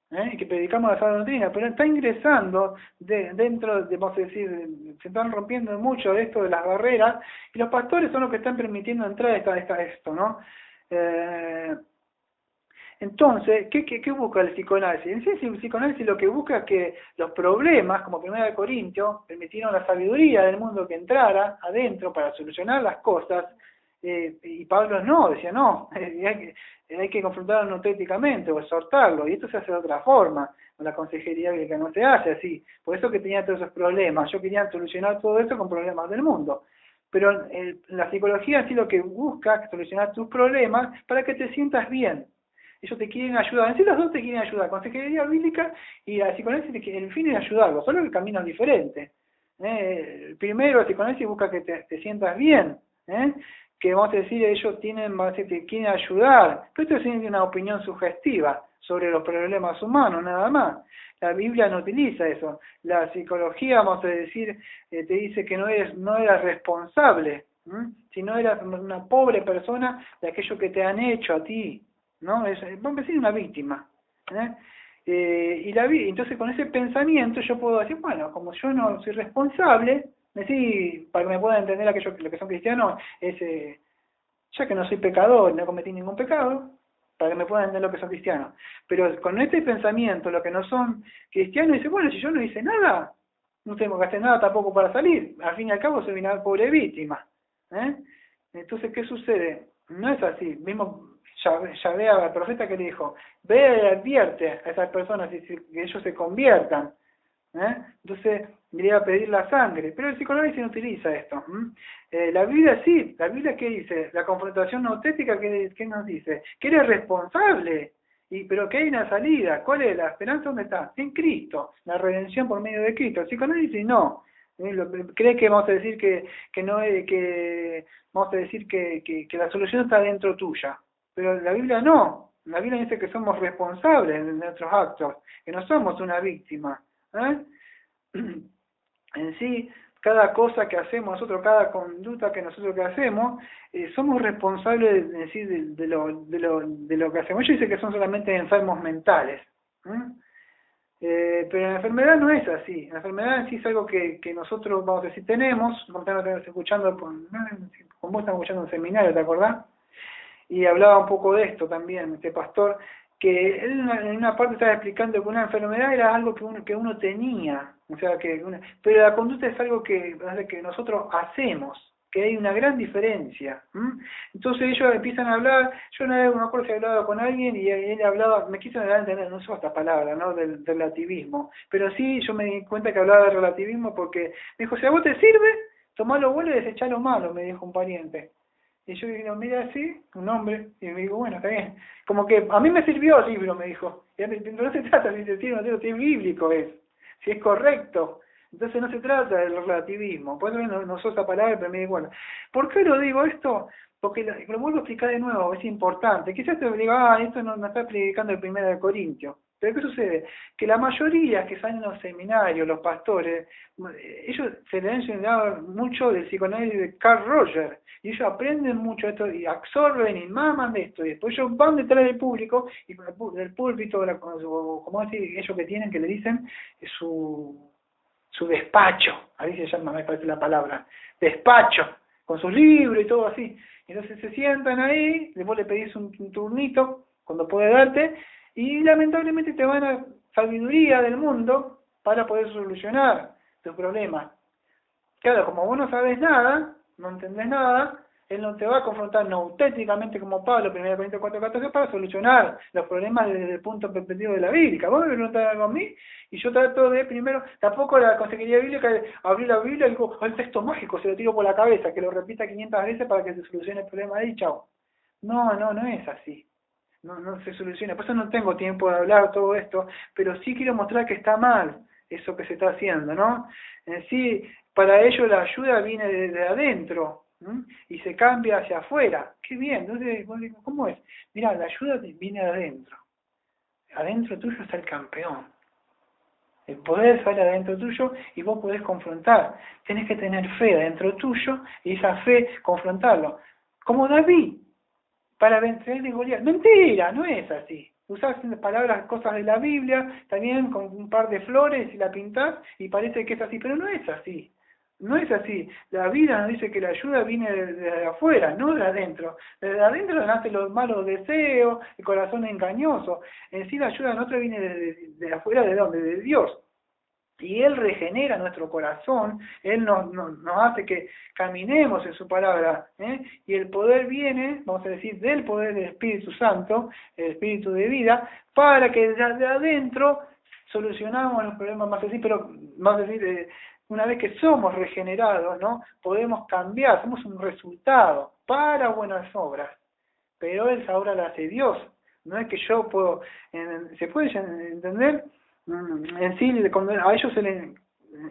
que predicamos la sana doctrina, pero está ingresando dentro de, vamos a decir, se están rompiendo mucho de esto de las barreras, y los pastores son los que están permitiendo entrar esto, ¿no? Entonces, ¿qué busca el psicoanálisis? En sí, el psicoanálisis lo que busca es que los problemas, como 1 Corintios, permitieron la sabiduría del mundo que entrara adentro para solucionar las cosas, y Pablo decía no, hay que confrontarlo neutéticamente o exhortarlo, y esto se hace de otra forma. La consejería bíblica no se hace así, por eso que tenía todos esos problemas. Yo quería solucionar todo eso con problemas del mundo. Pero la psicología sí lo que busca es solucionar tus problemas para que te sientas bien. Ellos te quieren ayudar, en sí los dos te quieren ayudar, consejería bíblica y la psicoanálisis, el fin es ayudarlos, solo que el camino es diferente. Primero la psicoanálisis busca que te sientas bien, que vamos a decir, ellos te quieren ayudar, pero esto es una opinión sugestiva sobre los problemas humanos, nada más. La Biblia no utiliza eso. La psicología, vamos a decir, te dice que no eres responsable Si no eras una pobre persona de aquello que te han hecho a ti, ¿no? Vamos a decir una víctima, entonces con ese pensamiento yo puedo decir, bueno, como yo no soy responsable, decir, para que me puedan entender aquellos que son cristianos, ya que no soy pecador, no cometí ningún pecado, para que me puedan entender lo que son cristianos. Pero con este pensamiento, lo que no son cristianos, dice, bueno, si yo no hice nada, no tengo que hacer nada tampoco para salir. Al fin y al cabo soy una pobre víctima. Entonces, ¿qué sucede? No es así. Mismo Yahvé al profeta que le dijo, ve y advierte a esas personas que ellos se conviertan. Entonces le iba a pedir la sangre, pero el psicoanálisis no utiliza esto. La Biblia sí, la Biblia ¿qué dice? La confrontación auténtica ¿qué nos dice? Que eres responsable, pero que hay una salida. ¿Cuál es la esperanza? ¿Dónde está? En Cristo, la redención por medio de Cristo. El psicoanálisis no. Cree que vamos a decir que no es que vamos a decir que la solución está dentro tuya, pero la Biblia no. La Biblia dice que somos responsables de nuestros actos, que no somos una víctima. En sí, cada cosa que hacemos nosotros, cada conducta que nosotros que hacemos, somos responsables en sí de lo que hacemos. Ellos dicen que son solamente enfermos mentales, pero la enfermedad no es así. La enfermedad en sí es algo que nosotros, vamos a decir, tenemos, porque no estamos escuchando, como vos estamos escuchando un seminario, ¿te acordás? Y hablaba un poco de esto también, este pastor, que él en una parte estaba explicando que una enfermedad era algo que uno tenía, o sea pero la conducta es algo que nosotros hacemos, que hay una gran diferencia. Entonces ellos empiezan a hablar, yo no me acuerdo si he hablado con alguien y él hablaba, me quiso dar a entender, no uso esta palabra, ¿no? Del relativismo, pero sí yo me di cuenta que hablaba de relativismo porque me dijo, si a vos te sirve, tomá lo bueno y desechá lo malo, me dijo un pariente. Y yo digo, mira, así, un hombre, y me digo, bueno, está bien. Como que a mí me sirvió el libro, me dijo. Y no se trata si se sirve o no, si es bíblico si es correcto. Entonces no se trata del relativismo. Por eso no uso esa palabra, pero me digo, bueno, ¿por qué lo digo esto? Porque lo vuelvo a explicar de nuevo, es importante. Quizás te diga, esto no está predicando el 1 de Corintios. Pero ¿qué sucede? Que la mayoría que salen en los seminarios, los pastores, ellos se les han enseñado mucho del psicoanálisis de Carl Rogers, y ellos aprenden mucho esto, y absorben y maman de esto, y después ellos van detrás del público, y del púlpito, como decir, ellos que tienen, que le dicen, su despacho, ahí se llama, me parece la palabra, despacho, con sus libros y todo así. Entonces se sientan ahí, después le pedís un turnito, cuando puede darte, y lamentablemente te van a sabiduría del mundo para poder solucionar tus problemas. Claro, como vos no sabes nada, no entendés nada, él no te va a confrontar auténticamente como Pablo, 1 Corintios 4:14, para solucionar los problemas desde el punto perspectivo de la Biblia. Vos me preguntás algo a mí, y yo trato de primero, tampoco la consejería bíblica, abrir la Biblia y digo, el texto mágico, se lo tiro por la cabeza, que lo repita 500 veces para que se solucione el problema ahí, chao. No es así. No se soluciona. Por eso no tengo tiempo de hablar todo esto, pero sí quiero mostrar que está mal eso que se está haciendo, ¿no? En sí, para ello la ayuda viene de adentro, y se cambia hacia afuera. Qué bien, entonces, ¿cómo es? Mira, la ayuda viene de adentro. Adentro tuyo está el campeón. El poder sale adentro tuyo y vos podés confrontar. Tenés que tener fe adentro tuyo y esa fe confrontarlo. Como David, para vencer de Goliat. Mentira, no es así. Usás palabras, cosas de la Biblia, también con un par de flores y la pintás y parece que es así, pero no es así. No es así. La vida nos dice que la ayuda viene de afuera, no de adentro. Desde adentro nacen los malos deseos, el corazón engañoso. En sí la ayuda nuestra viene de afuera, ¿de dónde? De Dios. Y Él regenera nuestro corazón, Él nos hace que caminemos en su palabra, y el poder viene, vamos a decir, del poder del Espíritu Santo, el Espíritu de vida, para que desde adentro solucionamos los problemas más así, pero vamos a decir, una vez que somos regenerados, ¿no? Podemos cambiar, somos un resultado para buenas obras, pero esa obra la hace Dios, no es que yo puedo, ¿se puede entender? En sí, a ellos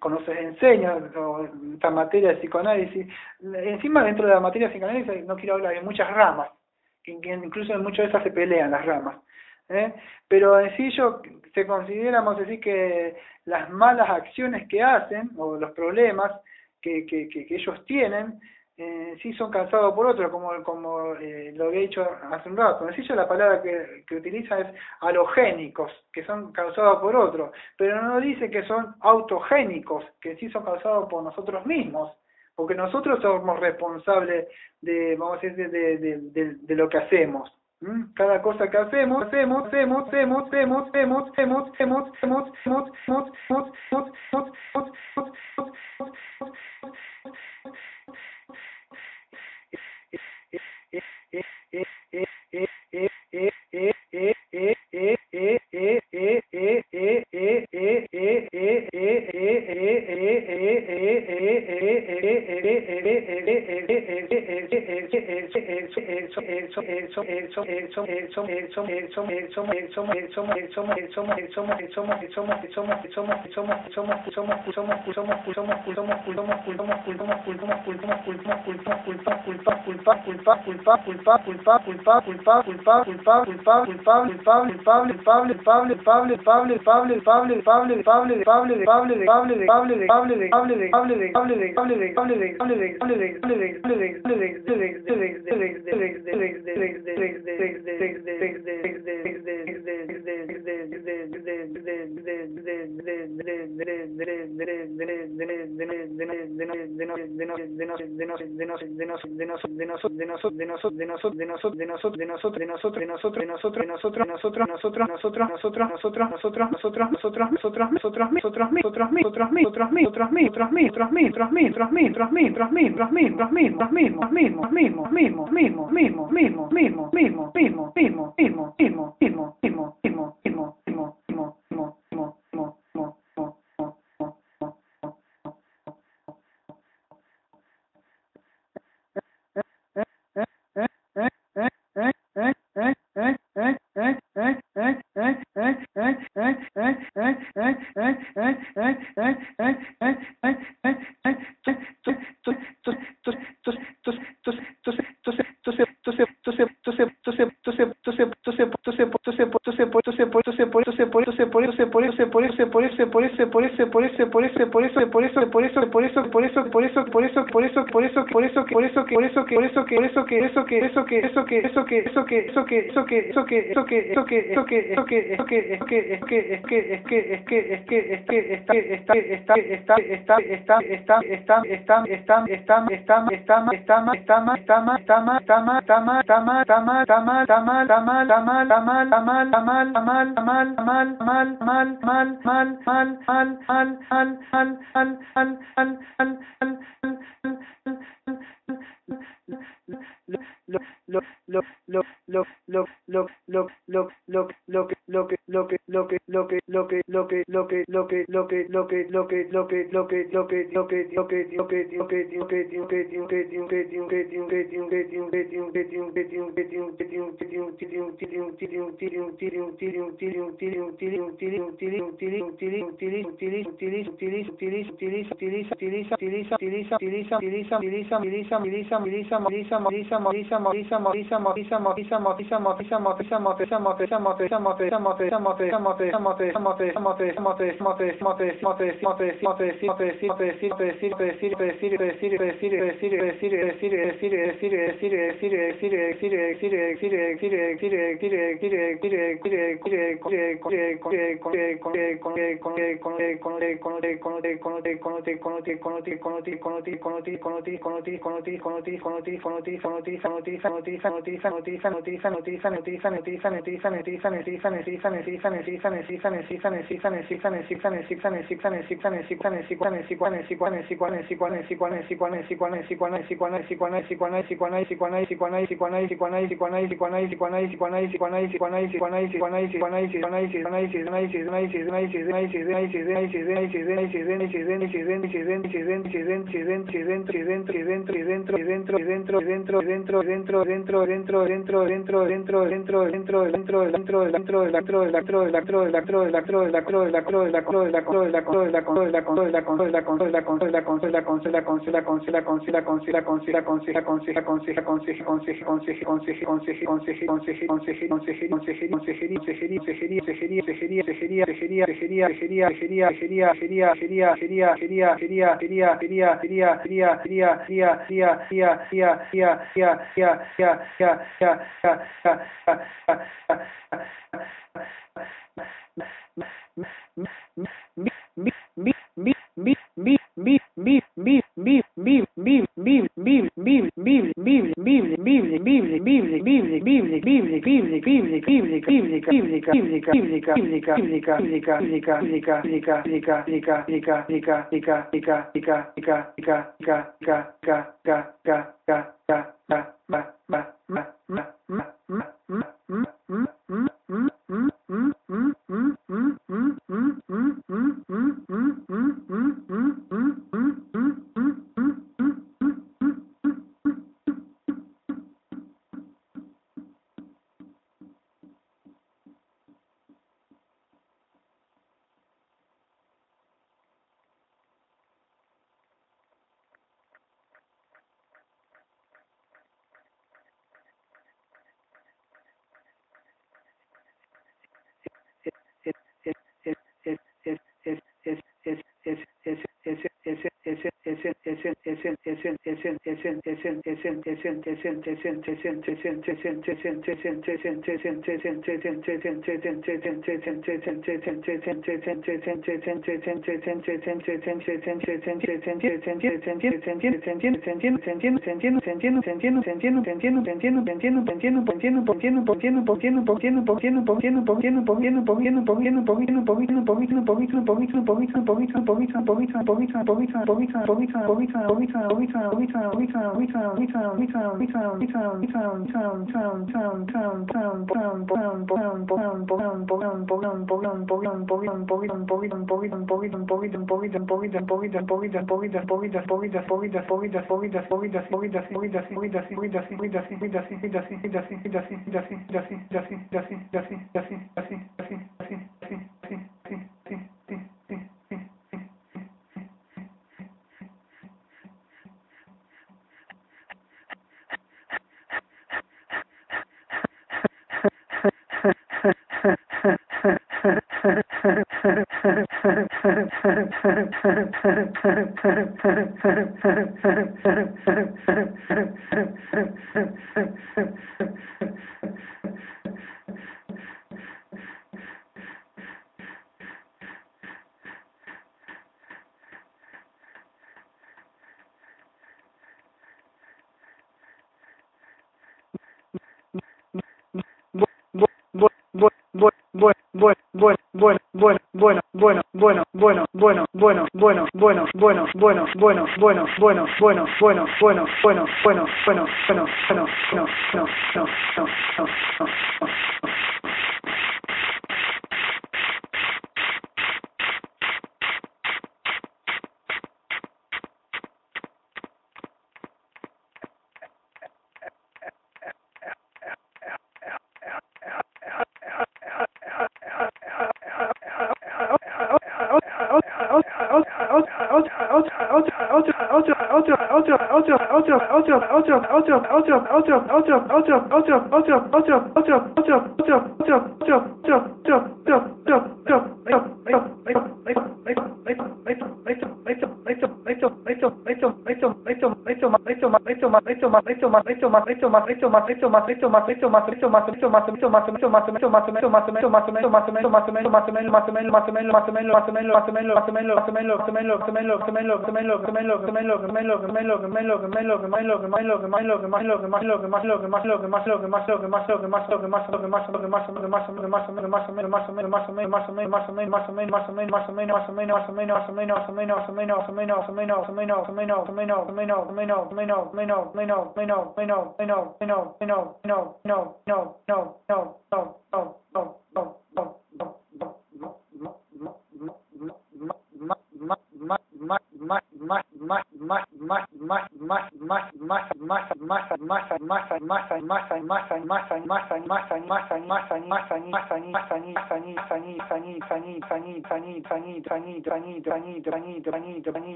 cuando se les enseña esta materia de psicoanálisis, encima dentro de la materia de psicoanálisis no quiero hablar, hay muchas ramas, que incluso en muchas de esas se pelean las ramas, pero en sí se considera, vamos a decir, que las malas acciones que hacen, o los problemas que ellos tienen, sí son causados por otro, como lo había dicho hace un rato. En sí la palabra que utiliza es halogénicos, que son causados por otro, pero no dice que son autogénicos, que sí son causados por nosotros mismos, porque nosotros somos responsables de, vamos a decir, de lo que hacemos. Cada cosa que hacemos,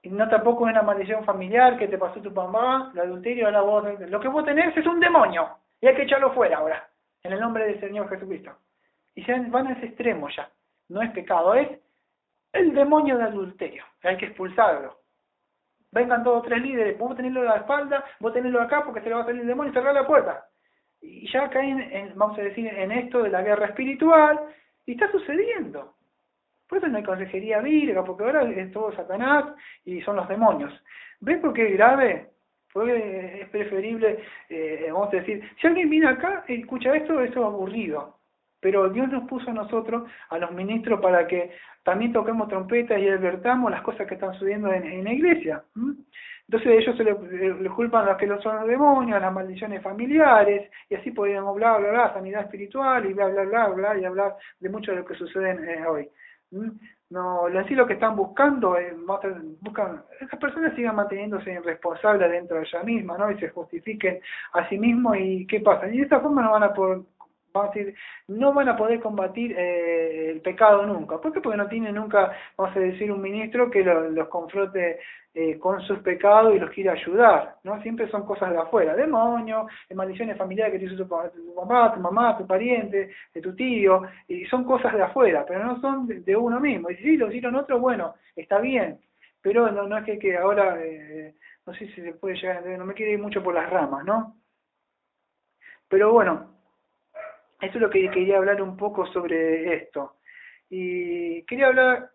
Y no tampoco es una maldición familiar que te pasó tu mamá, el adulterio, ahora vos, lo que vos tenés es un demonio, y hay que echarlo fuera ahora, en el nombre del Señor Jesucristo. Y se van a ese extremo ya, no es pecado, es el demonio de adulterio, hay que expulsarlo. Vengan todos tres líderes, vos tenerlo a la espalda, vos tenerlo acá porque se le va a salir el demonio y cerrar la puerta. Y ya caen, vamos a decir, en esto de la guerra espiritual, y está sucediendo. Por eso no hay consejería bíblica, porque ahora es todo Satanás y son los demonios. ¿Ves por qué es grave? Porque es preferible, vamos a decir, si alguien viene acá y escucha esto, eso es aburrido. Pero Dios nos puso a nosotros, a los ministros, para que también toquemos trompetas y advertamos las cosas que están sucediendo en la iglesia. Entonces ellos se le culpan a los que son los demonios, a las maldiciones familiares, y así podríamos bla, bla, bla, sanidad espiritual, y bla, bla, bla, bla, y hablar de mucho de lo que sucede hoy. No, en sí lo que están buscando, buscan, esas personas sigan manteniéndose irresponsables dentro de ella misma, ¿no? Y se justifiquen a sí mismos, y ¿qué pasa? Y de esta forma no van a poder, vamos a decir, no van a poder combatir el pecado nunca. ¿Por qué? Porque no tienen nunca, vamos a decir, un ministro que los confronte con sus pecados y los quiera ayudar, ¿no? Siempre son cosas de afuera, demonios, maldiciones familiares que tiene tu papá, tu mamá, tu pariente, de tu tío, y son cosas de afuera, pero no son de uno mismo. Y si lo hicieron otro, bueno, está bien, pero no es que ahora, no sé si se puede llegar a entender, no me quiero ir mucho por las ramas, ¿no? Pero bueno, eso es lo que quería hablar un poco sobre esto. Y quería hablar,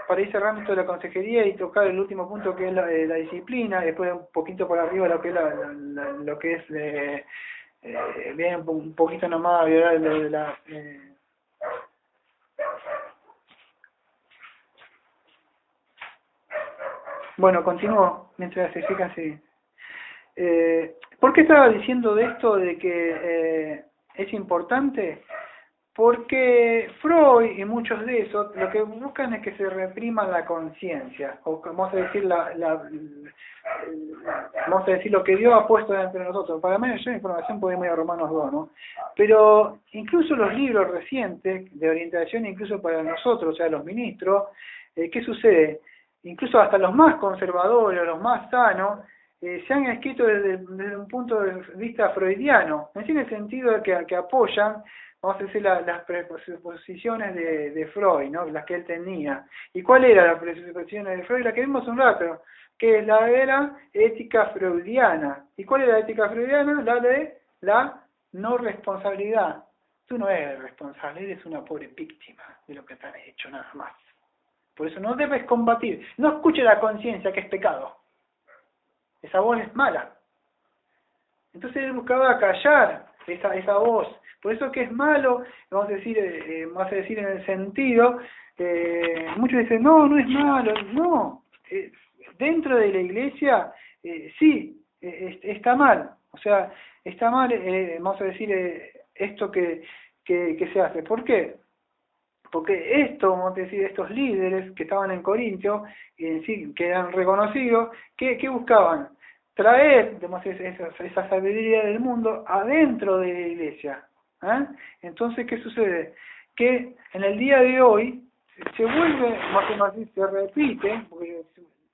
para ir cerrando esto de la consejería y tocar el último punto, que es la disciplina, después un poquito por arriba lo que es lo que es bien un poquito nomás de la bueno, continúo mientras se explican. Sí. ¿Por qué estaba diciendo de esto de que es importante? Porque Freud y muchos de esos lo que buscan es que se reprima la conciencia, o vamos a decir vamos a decir lo que Dios ha puesto dentro de nosotros. Para mayor información podemos ir a Romanos 2, ¿no? Pero incluso los libros recientes de orientación, incluso para nosotros, o sea, los ministros, ¿qué sucede? Incluso hasta los más conservadores, los más sanos, se han escrito desde un punto de vista freudiano, en el sentido de que apoyan, vamos a decir, las presuposiciones de Freud, ¿no? Las que él tenía. ¿Y cuál era la presuposiciones de Freud? La que vimos un rato, que es la de la ética freudiana. ¿Y cuál es la ética freudiana? La de la no responsabilidad. Tú no eres responsable, eres una pobre víctima de lo que te han hecho, nada más. Por eso no debes combatir. No escuche la conciencia, que es pecado. Esa voz es mala. Entonces él buscaba callar esa voz. Por eso que es malo, vamos a decir en el sentido, muchos dicen, no es malo. No, dentro de la iglesia, sí, está mal. O sea, está mal, vamos a decir, esto que se hace. ¿Por qué? Porque esto, vamos a decir, estos líderes que estaban en Corintio, sí, que eran reconocidos, ¿qué buscaban? Traer, digamos, esa sabiduría del mundo adentro de la iglesia. Entonces, ¿qué sucede? Que en el día de hoy se vuelve, se repite, porque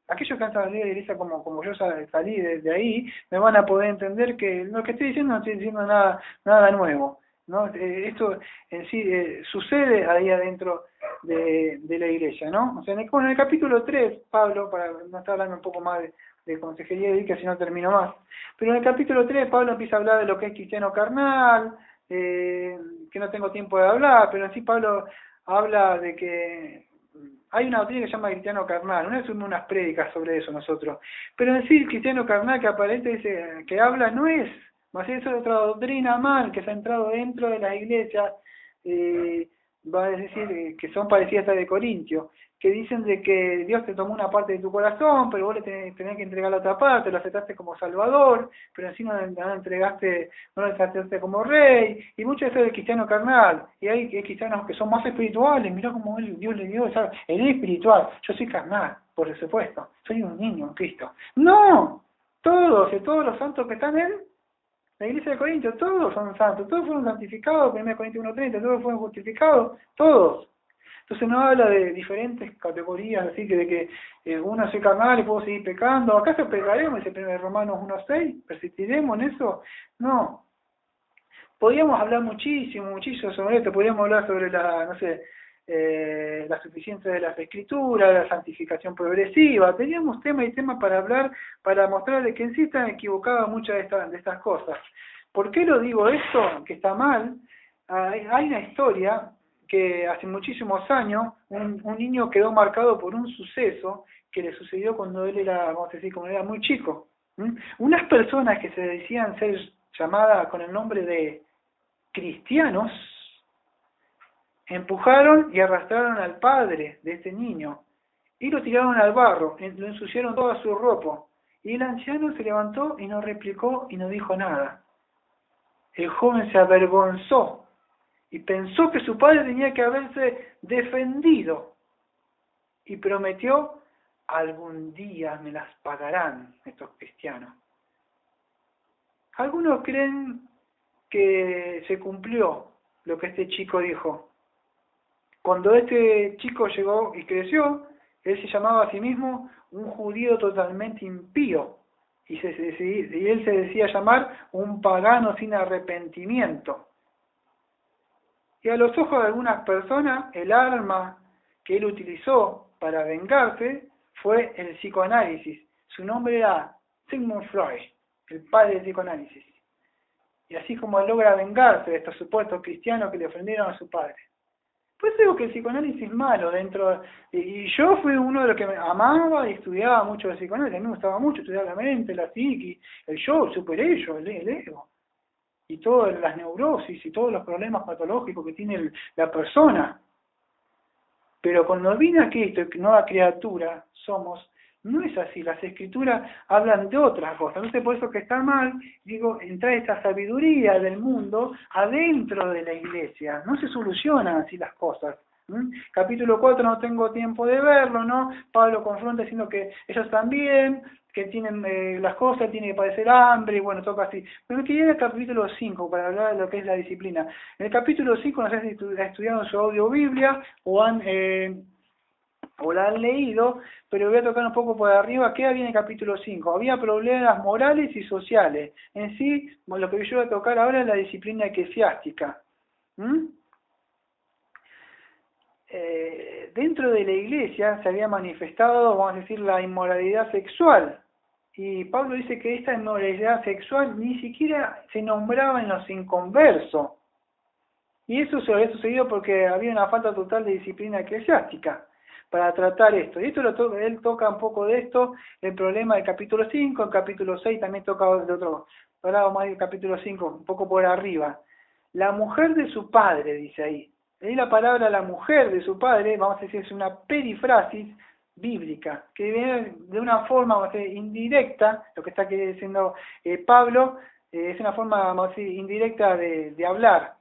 aquellos que han salido de la iglesia como yo salí de ahí, me van a poder entender que lo que estoy diciendo no estoy diciendo nada nuevo, ¿no? Esto en sí sucede ahí adentro de la iglesia, ¿no? O sea, en el capítulo 3, Pablo, para no estar hablando un poco más de consejería de que si no termino más, pero en el capítulo 3 Pablo empieza a hablar de lo que es cristiano carnal, que no tengo tiempo de hablar, pero en sí Pablo habla de que hay una doctrina que se llama cristiano carnal. Una vez tuvimos unas prédicas sobre eso nosotros, pero en sí el cristiano carnal que aparece, dice, que habla, no es, más eso es otra doctrina mal que se ha entrado dentro de las iglesias, va a decir que son parecidas a las de Corintio, que dicen de que Dios te tomó una parte de tu corazón, pero vos le tenés que entregar la otra parte, lo aceptaste como Salvador, pero encima no lo entregaste, no lo aceptaste como Rey, y mucho de eso es el cristiano carnal, y hay cristianos que son más espirituales, mirá cómo Dios le dio, ¿sabes? Él es espiritual, yo soy carnal, por supuesto, soy un niño en Cristo. ¡No! Todos los santos que están en la iglesia de Corinto, todos son santos, todos fueron santificados, 1 Corintios 1:30, todos fueron justificados, todos. Entonces no habla de diferentes categorías, así que de que uno soy carnal y puedo seguir pecando. ¿Acaso pecaremos? Dice 1 Romanos 1:6, ¿persistiremos en eso? No. Podríamos hablar muchísimo sobre esto, podríamos hablar sobre la suficiencia de las escrituras, la santificación progresiva. Teníamos tema para hablar, para mostrarles que en sí están equivocadas muchas de estas cosas. ¿Por qué lo digo esto? Que está mal. Hay una historia que hace muchísimos años un niño quedó marcado por un suceso que le sucedió cuando él era, vamos a decir, cuando era muy chico. Unas personas que se decían ser llamadas con el nombre de cristianos, empujaron y arrastraron al padre de este niño y lo tiraron al barro, lo ensuciaron toda su ropa, y el anciano se levantó y no replicó y no dijo nada. El joven se avergonzó y pensó que su padre tenía que haberse defendido y prometió: algún día me las pagarán estos cristianos. Algunos creen que se cumplió lo que este chico dijo. Cuando este chico llegó y creció, él se llamaba a sí mismo un judío totalmente impío, y él se decía llamar un pagano sin arrepentimiento. Y a los ojos de algunas personas, el arma que él utilizó para vengarse fue el psicoanálisis. Su nombre era Sigmund Freud, el padre del psicoanálisis. Y así como él logra vengarse de estos supuestos cristianos que le ofendieron a su padre. Pues digo que el psicoanálisis es malo dentro, y yo fui uno de los que amaba y estudiaba mucho el psicoanálisis. A mí me gustaba mucho estudiar la mente, la psiqui, el yo, el superello, el ego, y todas las neurosis y todos los problemas patológicos que tiene la persona. Pero cuando vine a Cristo, nueva criatura somos, no es así. Las escrituras hablan de otras cosas. Entonces por eso que está mal, digo, entrar esta sabiduría del mundo adentro de la iglesia. No se solucionan así las cosas. Capítulo 4 no tengo tiempo de verlo, ¿no? Pablo confronta diciendo que ellos también, que tienen las cosas, tienen que padecer hambre, y bueno, toca así. Pero me quería ir al capítulo 5 para hablar de lo que es la disciplina. En el capítulo 5, no sé si han estudiado su audiobiblia o han o la han leído, pero voy a tocar un poco por arriba. ¿Qué había en el capítulo 5? Había problemas morales y sociales. En sí, lo que yo voy a tocar ahora es la disciplina eclesiástica. Dentro de la iglesia se había manifestado, vamos a decir, la inmoralidad sexual. Y Pablo dice que esta inmoralidad sexual ni siquiera se nombraba en los inconversos. Y eso se había sucedido porque había una falta total de disciplina eclesiástica para tratar esto. Y esto él toca un poco de esto, el problema del capítulo 5, el capítulo 6 también toca de otro. Ahora vamos a ir al capítulo 5, un poco por arriba. La mujer de su padre, dice ahí. Ahí la palabra la mujer de su padre, vamos a decir, es una perifrasis bíblica, que viene de una forma, vamos a decir, indirecta, lo que está diciendo Pablo, es una forma, vamos a decir, indirecta de hablar,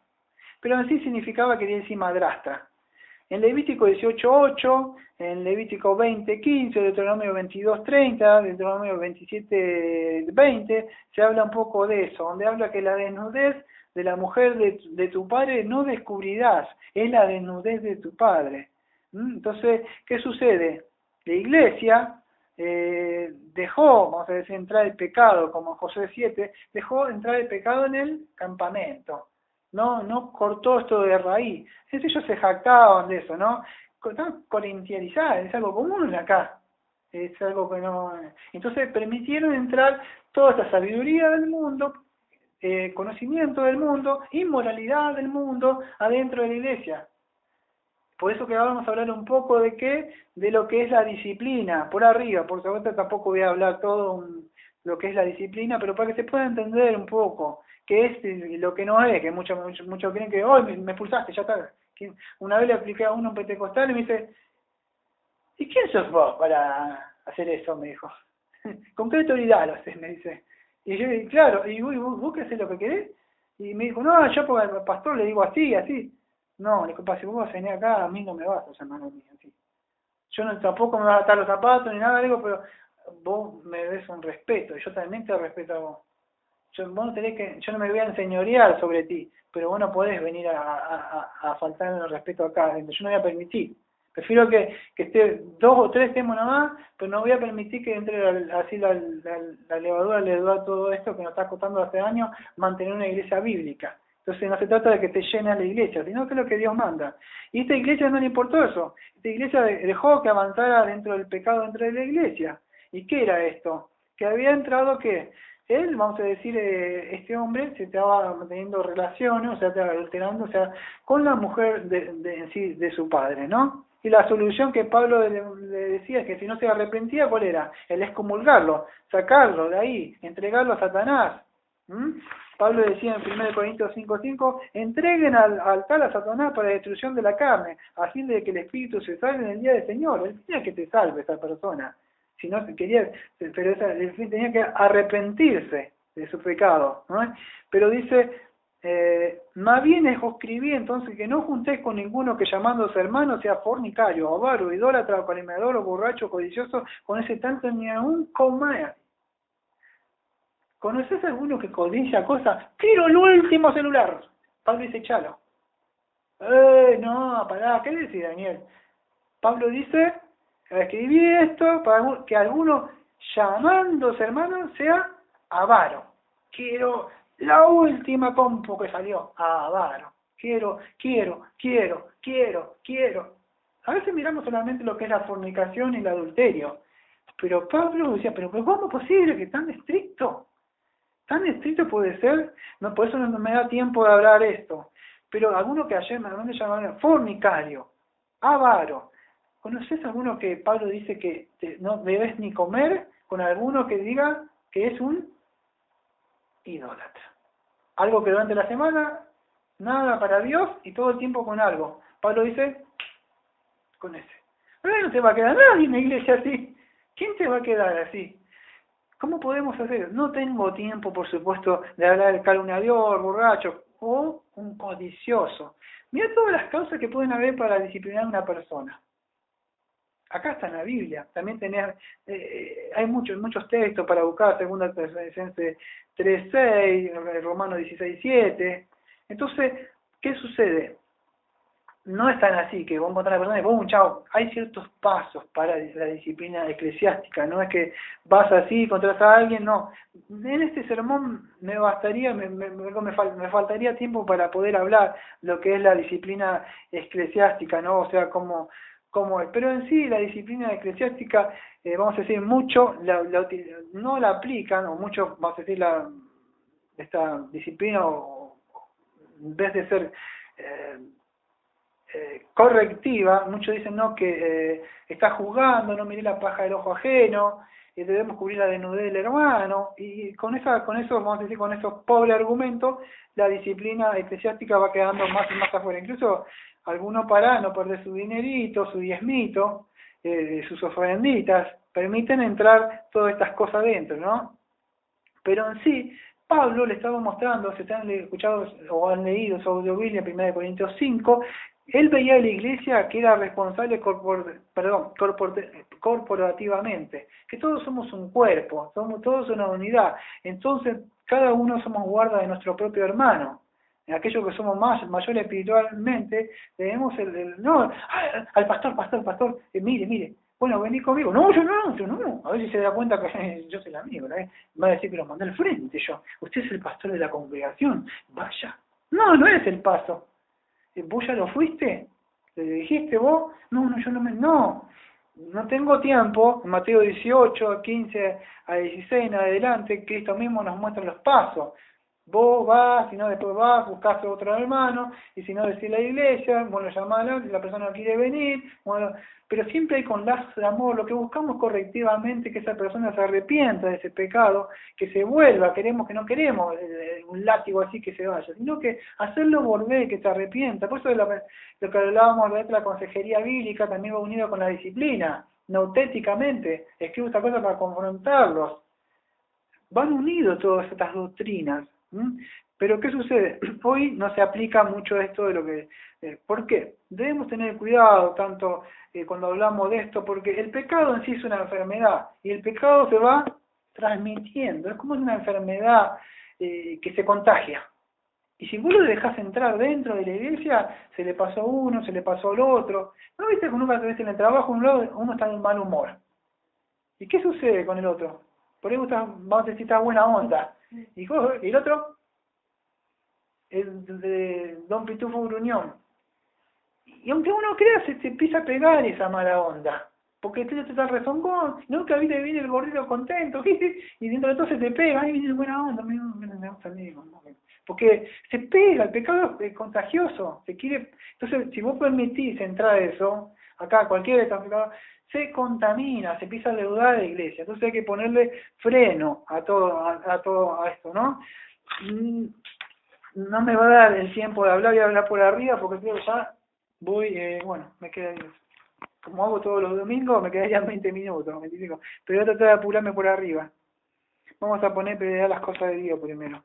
pero en sí significaba, quería decir madrastra. En Levítico 18:8, en Levítico 20:15, Deuteronomio 22:30, Deuteronomio 27:20, se habla un poco de eso, donde habla que la desnudez de la mujer de tu padre no descubrirás, es la desnudez de tu padre. Entonces, ¿qué sucede? La iglesia dejó, vamos a decir, entrar el pecado, como Josué 7, dejó entrar el pecado en el campamento. No cortó esto de raíz. Ellos se jactaban de eso, ¿no? Están corintianizados, es algo común acá. Es algo que no... Entonces permitieron entrar toda esta sabiduría del mundo, conocimiento del mundo, inmoralidad del mundo adentro de la iglesia. Por eso que ahora vamos a hablar un poco de lo que es la disciplina, por arriba. Por supuesto tampoco voy a hablar todo lo que es la disciplina, pero para que se pueda entender un poco qué es lo que no es, que muchos creen que hoy me expulsaste, ya está. Una vez le apliqué a uno un pentecostal y me dice, ¿y quién sos vos para hacer eso? Me dijo. ¿Con qué autoridad lo haces? Me dice. Y yo, claro, ¿y vos qué haces lo que querés? Y me dijo, no, yo porque al pastor le digo así, así. No, le digo, si vos venís acá, a mí no me vas, hermano mío, así. Yo tampoco me vas a atar los zapatos ni nada, digo, pero vos me des un respeto, y yo también te respeto a vos. Yo no me voy a enseñorear sobre ti, pero vos no podés venir a faltarme el respeto acá, yo no voy a permitir. Prefiero que esté 2 o 3 estemos nomás, pero no voy a permitir que entre así la levadura le da todo esto que nos está costando hace años mantener una iglesia bíblica. Entonces no se trata de que te llene la iglesia, sino que es lo que Dios manda. Y esta iglesia no le importó eso. Esta iglesia dejó que avanzara dentro del pecado dentro de la iglesia. ¿Y qué era esto? Que había entrado que él, vamos a decir, este hombre se estaba manteniendo relaciones, o sea, estaba alterando, o sea, con la mujer de su padre, ¿no? Y la solución que Pablo le decía es que si no se arrepentía, ¿cuál era? El excomulgarlo, sacarlo de ahí, entregarlo a Satanás. Pablo decía en 1 Corintios 5:5, entreguen al tal a Satanás para la destrucción de la carne, a fin de que el Espíritu se salve en el día del Señor. Él tenía que te salve esa persona. Si no quería, pero tenía que arrepentirse de su pecado, ¿no? Pero dice, más bien os escribí entonces que no juntéis con ninguno que llamándose hermano sea fornicario, avaro, idólatra, calumniador o borracho, codicioso, con ese tanto ni aún comer. ¿Conoces a alguno que codicia cosas? ¡Quiero el último celular! Pablo dice, chalo. No, pará, ¿qué decís, Daniel? Pablo dice, escribí esto para que alguno llamándose hermano sea avaro. Quiero la última compu que salió, avaro. Quiero. A veces miramos solamente lo que es la fornicación y el adulterio. Pero Pablo decía, pero ¿cómo es posible que tan estricto? ¿Tan estricto puede ser? No, por eso no me da tiempo de hablar esto. Pero alguno que ayer me llamaban fornicario, avaro. ¿Conoces alguno que Pablo dice que no debes ni comer con alguno que diga que es un idólatra? Algo que durante la semana, nada para Dios y todo el tiempo con algo. Pablo dice, con ese. Pero no te va a quedar nadie en la iglesia así. ¿Quién te va a quedar así? ¿Cómo podemos hacer? No tengo tiempo, por supuesto, de hablar del calumniador, borracho o un codicioso. Mira todas las causas que pueden haber para disciplinar a una persona. Acá está en la Biblia. También hay muchos textos para buscar, 2 Tesalonicenses 3:6, Romanos 16:7. Entonces, ¿qué sucede? no es tan así, que vos encontrás a la persona y ¡pum! Chao. Hay ciertos pasos para la disciplina eclesiástica, no es que vas así, encontrás a alguien, no. En este sermón me bastaría, me faltaría tiempo para poder hablar lo que es la disciplina eclesiástica, ¿no? O sea, cómo es. Pero en sí, la disciplina eclesiástica, vamos a decir, mucho no la aplican, o mucho, vamos a decir, esta disciplina, en vez de ser correctiva, muchos dicen no, que está juzgando, no miré la paja del ojo ajeno, debemos cubrir la desnudez del hermano, y con eso, vamos a decir, con esos pobres argumentos, la disciplina eclesiástica va quedando más y más afuera. Incluso algunos, para no perder su dinerito, su diezmito, sus ofrenditas, permiten entrar todas estas cosas dentro, ¿no? Pero en sí, Pablo le estaba mostrando, si han escuchado o han leído su audiobiblia en 1 Corintios 5, él veía a la iglesia que era responsable corporativamente, que todos somos un cuerpo, somos todos una unidad, entonces cada uno somos guarda de nuestro propio hermano. En aquellos que somos mayores espiritualmente, debemos no, al pastor, mire, bueno, vení conmigo. No, yo no. A ver si se da cuenta que yo soy el amigo, ¿no? Va a decir que lo mandé al frente yo. Usted es el pastor de la congregación. Vaya. No eres el paso. ¿Vos ya lo fuiste? ¿Le dijiste vos? No tengo tiempo. En Mateo 18, 15 a 16 en adelante, Cristo mismo nos muestra los pasos. Vos vas, si no después vas, buscás a otro hermano, y si no decís la iglesia, bueno, llamala, la persona no quiere venir, bueno, pero siempre hay con lazos de amor, lo que buscamos correctivamente que esa persona se arrepienta de ese pecado, que se vuelva, que no queremos un látigo así que se vaya, sino que hacerlo volver, que se arrepienta. Por eso lo que hablábamos de la consejería bíblica también va unido con la disciplina, nautéticamente, escribo esta cosa para confrontarlos. Van unidos todas estas doctrinas. Pero ¿qué sucede? Hoy no se aplica mucho esto de lo que... ¿Por qué? Debemos tener cuidado tanto cuando hablamos de esto, porque el pecado en sí es una enfermedad, y el pecado se va transmitiendo, es como una enfermedad que se contagia. Y si vos lo dejás entrar dentro de la iglesia, se le pasó a uno, se le pasó al otro. ¿No viste que nunca te ves en el trabajo, uno está en mal humor? ¿Y qué sucede con el otro? Por ahí vamos a decir, está buena onda. Y el otro, el de Don Pitufo Gruñón. Y aunque uno crea, se te empieza a pegar esa mala onda. Porque tú te estás rezongón, nunca viene el gordito contento, y dentro de todo se te pega, ahí viene buena onda, porque se pega, el pecado es contagioso, se quiere. Entonces, si vos permitís entrar eso, acá cualquiera de estos pecados, se contamina, se empieza a leudar a la iglesia. Entonces hay que ponerle freno a todo esto, ¿no? No me va a dar el tiempo de hablar, voy a hablar por arriba porque creo que ya voy, me queda, como hago todos los domingos, me quedarían 20 minutos, 25, pero voy a tratar de apurarme por arriba. Vamos a poner las cosas de Dios primero.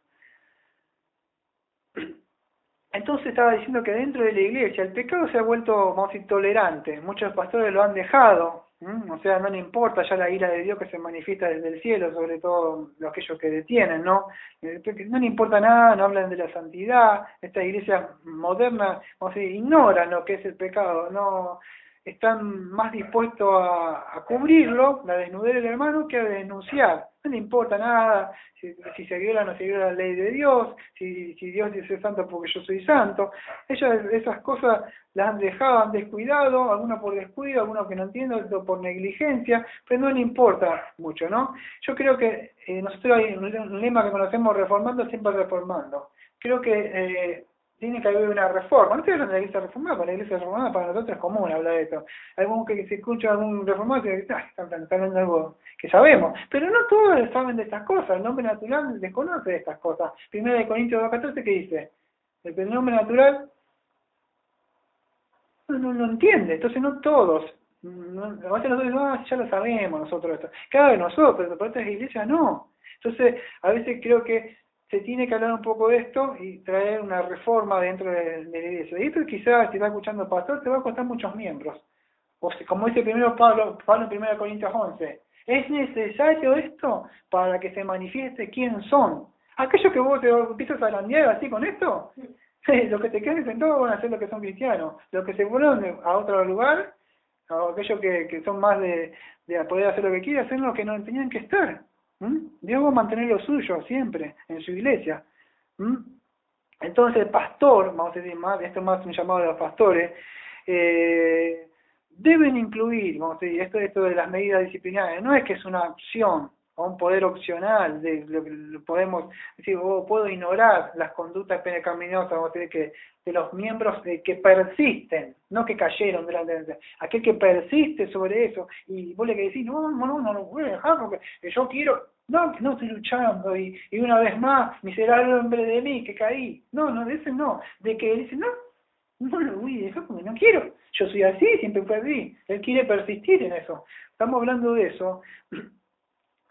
Entonces estaba diciendo que dentro de la iglesia el pecado se ha vuelto, vamos a decir, tolerante. Muchos pastores lo han dejado, o sea, no le importa ya la ira de Dios que se manifiesta desde el cielo, sobre todo aquellos que detienen, ¿no? No le importa nada, no hablan de la santidad. Esta iglesia moderna, vamos a decir, ignoran lo que es el pecado, no están más dispuestos a cubrirlo, la desnudez del hermano, que a denunciar. No le importa nada si se viola o no se viola la ley de Dios, si Dios dice santo porque yo soy santo. Ellos esas cosas las han dejado, han descuidado, algunos por descuido, algunos que no entienden, otros por negligencia, pero no le importa mucho, ¿no? Yo creo que nosotros hay un lema que conocemos, reformando, siempre reformando. Creo que tiene que haber una reforma. No estoy hablando de la iglesia reformada, para la iglesia reformada para nosotros es común hablar de esto. Algún que se escucha algún reformado que dice, están hablando de algo que sabemos. Pero no todos saben de estas cosas, el hombre natural desconoce de estas cosas. 1 Corintios 2:14, ¿qué dice? El hombre natural no lo entiende, entonces no todos. A veces nosotros ya lo sabemos nosotros esto. Cada vez nosotros, pero para otras iglesias no. Entonces, a veces creo que se tiene que hablar un poco de esto y traer una reforma dentro de la iglesia. Y esto quizás, si está escuchando el pastor, te va a costar muchos miembros. O sea, como dice primero Pablo en 1 Corintios 11, ¿es necesario esto para que se manifieste quién son? Aquellos que vos te empiezas a grandear así con esto, Los que te quedan sentados van a ser los que son cristianos. Los que se fueron a otro lugar, o aquellos que son más de poder hacer lo que quieren, hacen lo que no tenían que estar. Dios va a mantener lo suyo siempre en su iglesia. Entonces el pastor, vamos a decir más, esto es más un llamado de los pastores, deben incluir, vamos a decir, esto de las medidas disciplinarias, no es que es una opción o un poder opcional, de lo que podemos decir, puedo ignorar las conductas pecaminosas, vamos a decir, que de los miembros que persisten, no que cayeron delante de aquel que persiste sobre eso, y vos le que decís, no lo voy a dejar porque yo quiero, no estoy luchando, y una vez más, miserable hombre de mí, que caí, de ese no, de que dice, no lo voy a dejar porque no quiero, yo soy así, siempre fui así, él quiere persistir en eso, estamos hablando de eso.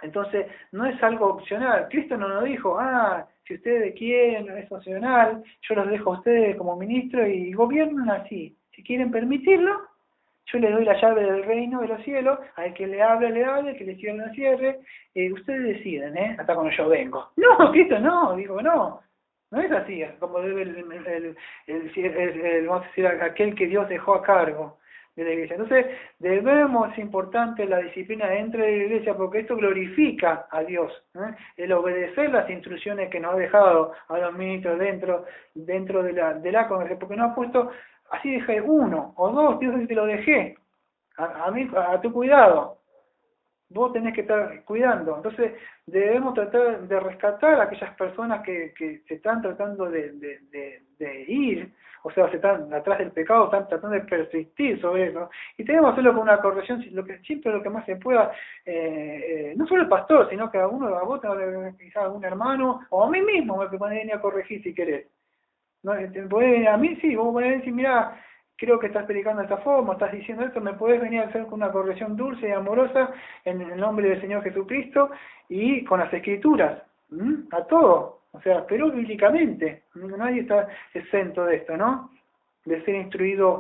Entonces, no es algo opcional. Cristo no nos dijo, si ustedes quieren, es opcional, yo los dejo a ustedes como ministro y gobiernan así. Si quieren permitirlo, yo les doy la llave del reino de los cielos, al que le hable, el que le cierre, lo cierre, ustedes deciden, hasta cuando yo vengo. No, Cristo no, digo, no es así, como debe vamos a decir, aquel que Dios dejó a cargo de la iglesia. Entonces, es importante la disciplina dentro de la iglesia porque esto glorifica a Dios, el obedecer las instrucciones que nos ha dejado a los ministros dentro de la congregación, porque nos ha puesto, así dejé 1 o 2, Dios te lo dejé, a tu cuidado, vos tenés que estar cuidando. Entonces, debemos tratar de rescatar a aquellas personas que se están tratando de ir, o sea, se están atrás del pecado, están tratando de persistir sobre eso, y tenemos que hacerlo con una corrección, siempre lo que más se pueda, no solo el pastor, sino que a vos, quizás a algún hermano, o a mí mismo, me podés venir a corregir si querés. ¿No? Podés venir a mí, sí, vos podés decir, mirá, creo que estás predicando de esta forma, estás diciendo esto, me podés venir a hacer con una corrección dulce y amorosa en el nombre del Señor Jesucristo y con las Escrituras, a todo. O sea, pero bíblicamente, nadie está exento de esto, ¿no? De ser instruido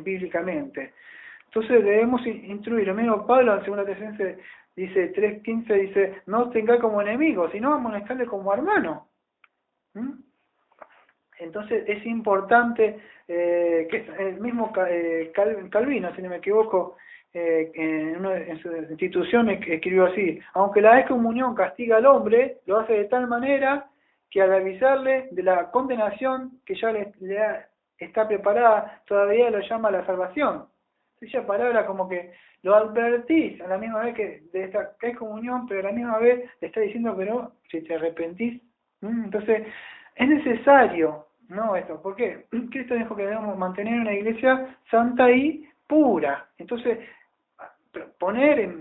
bíblicamente. Entonces debemos instruir. Lo mismo Pablo en 2 Tesalonicenses dice 3:15, dice, no os tengáis como enemigos, sino amonestarle como hermano. Entonces es importante que el mismo Calvino, si no me equivoco, en una de sus instituciones escribió así, aunque la excomunión castiga al hombre, lo hace de tal manera que al avisarle de la condenación que ya está preparada, todavía lo llama la salvación. Esa palabra como que lo advertís a la misma vez que de esta excomunión, pero a la misma vez le está diciendo, pero si te arrepentís, entonces es necesario, esto, ¿por qué? Cristo dijo que debemos mantener una iglesia santa y pura. Entonces, poner en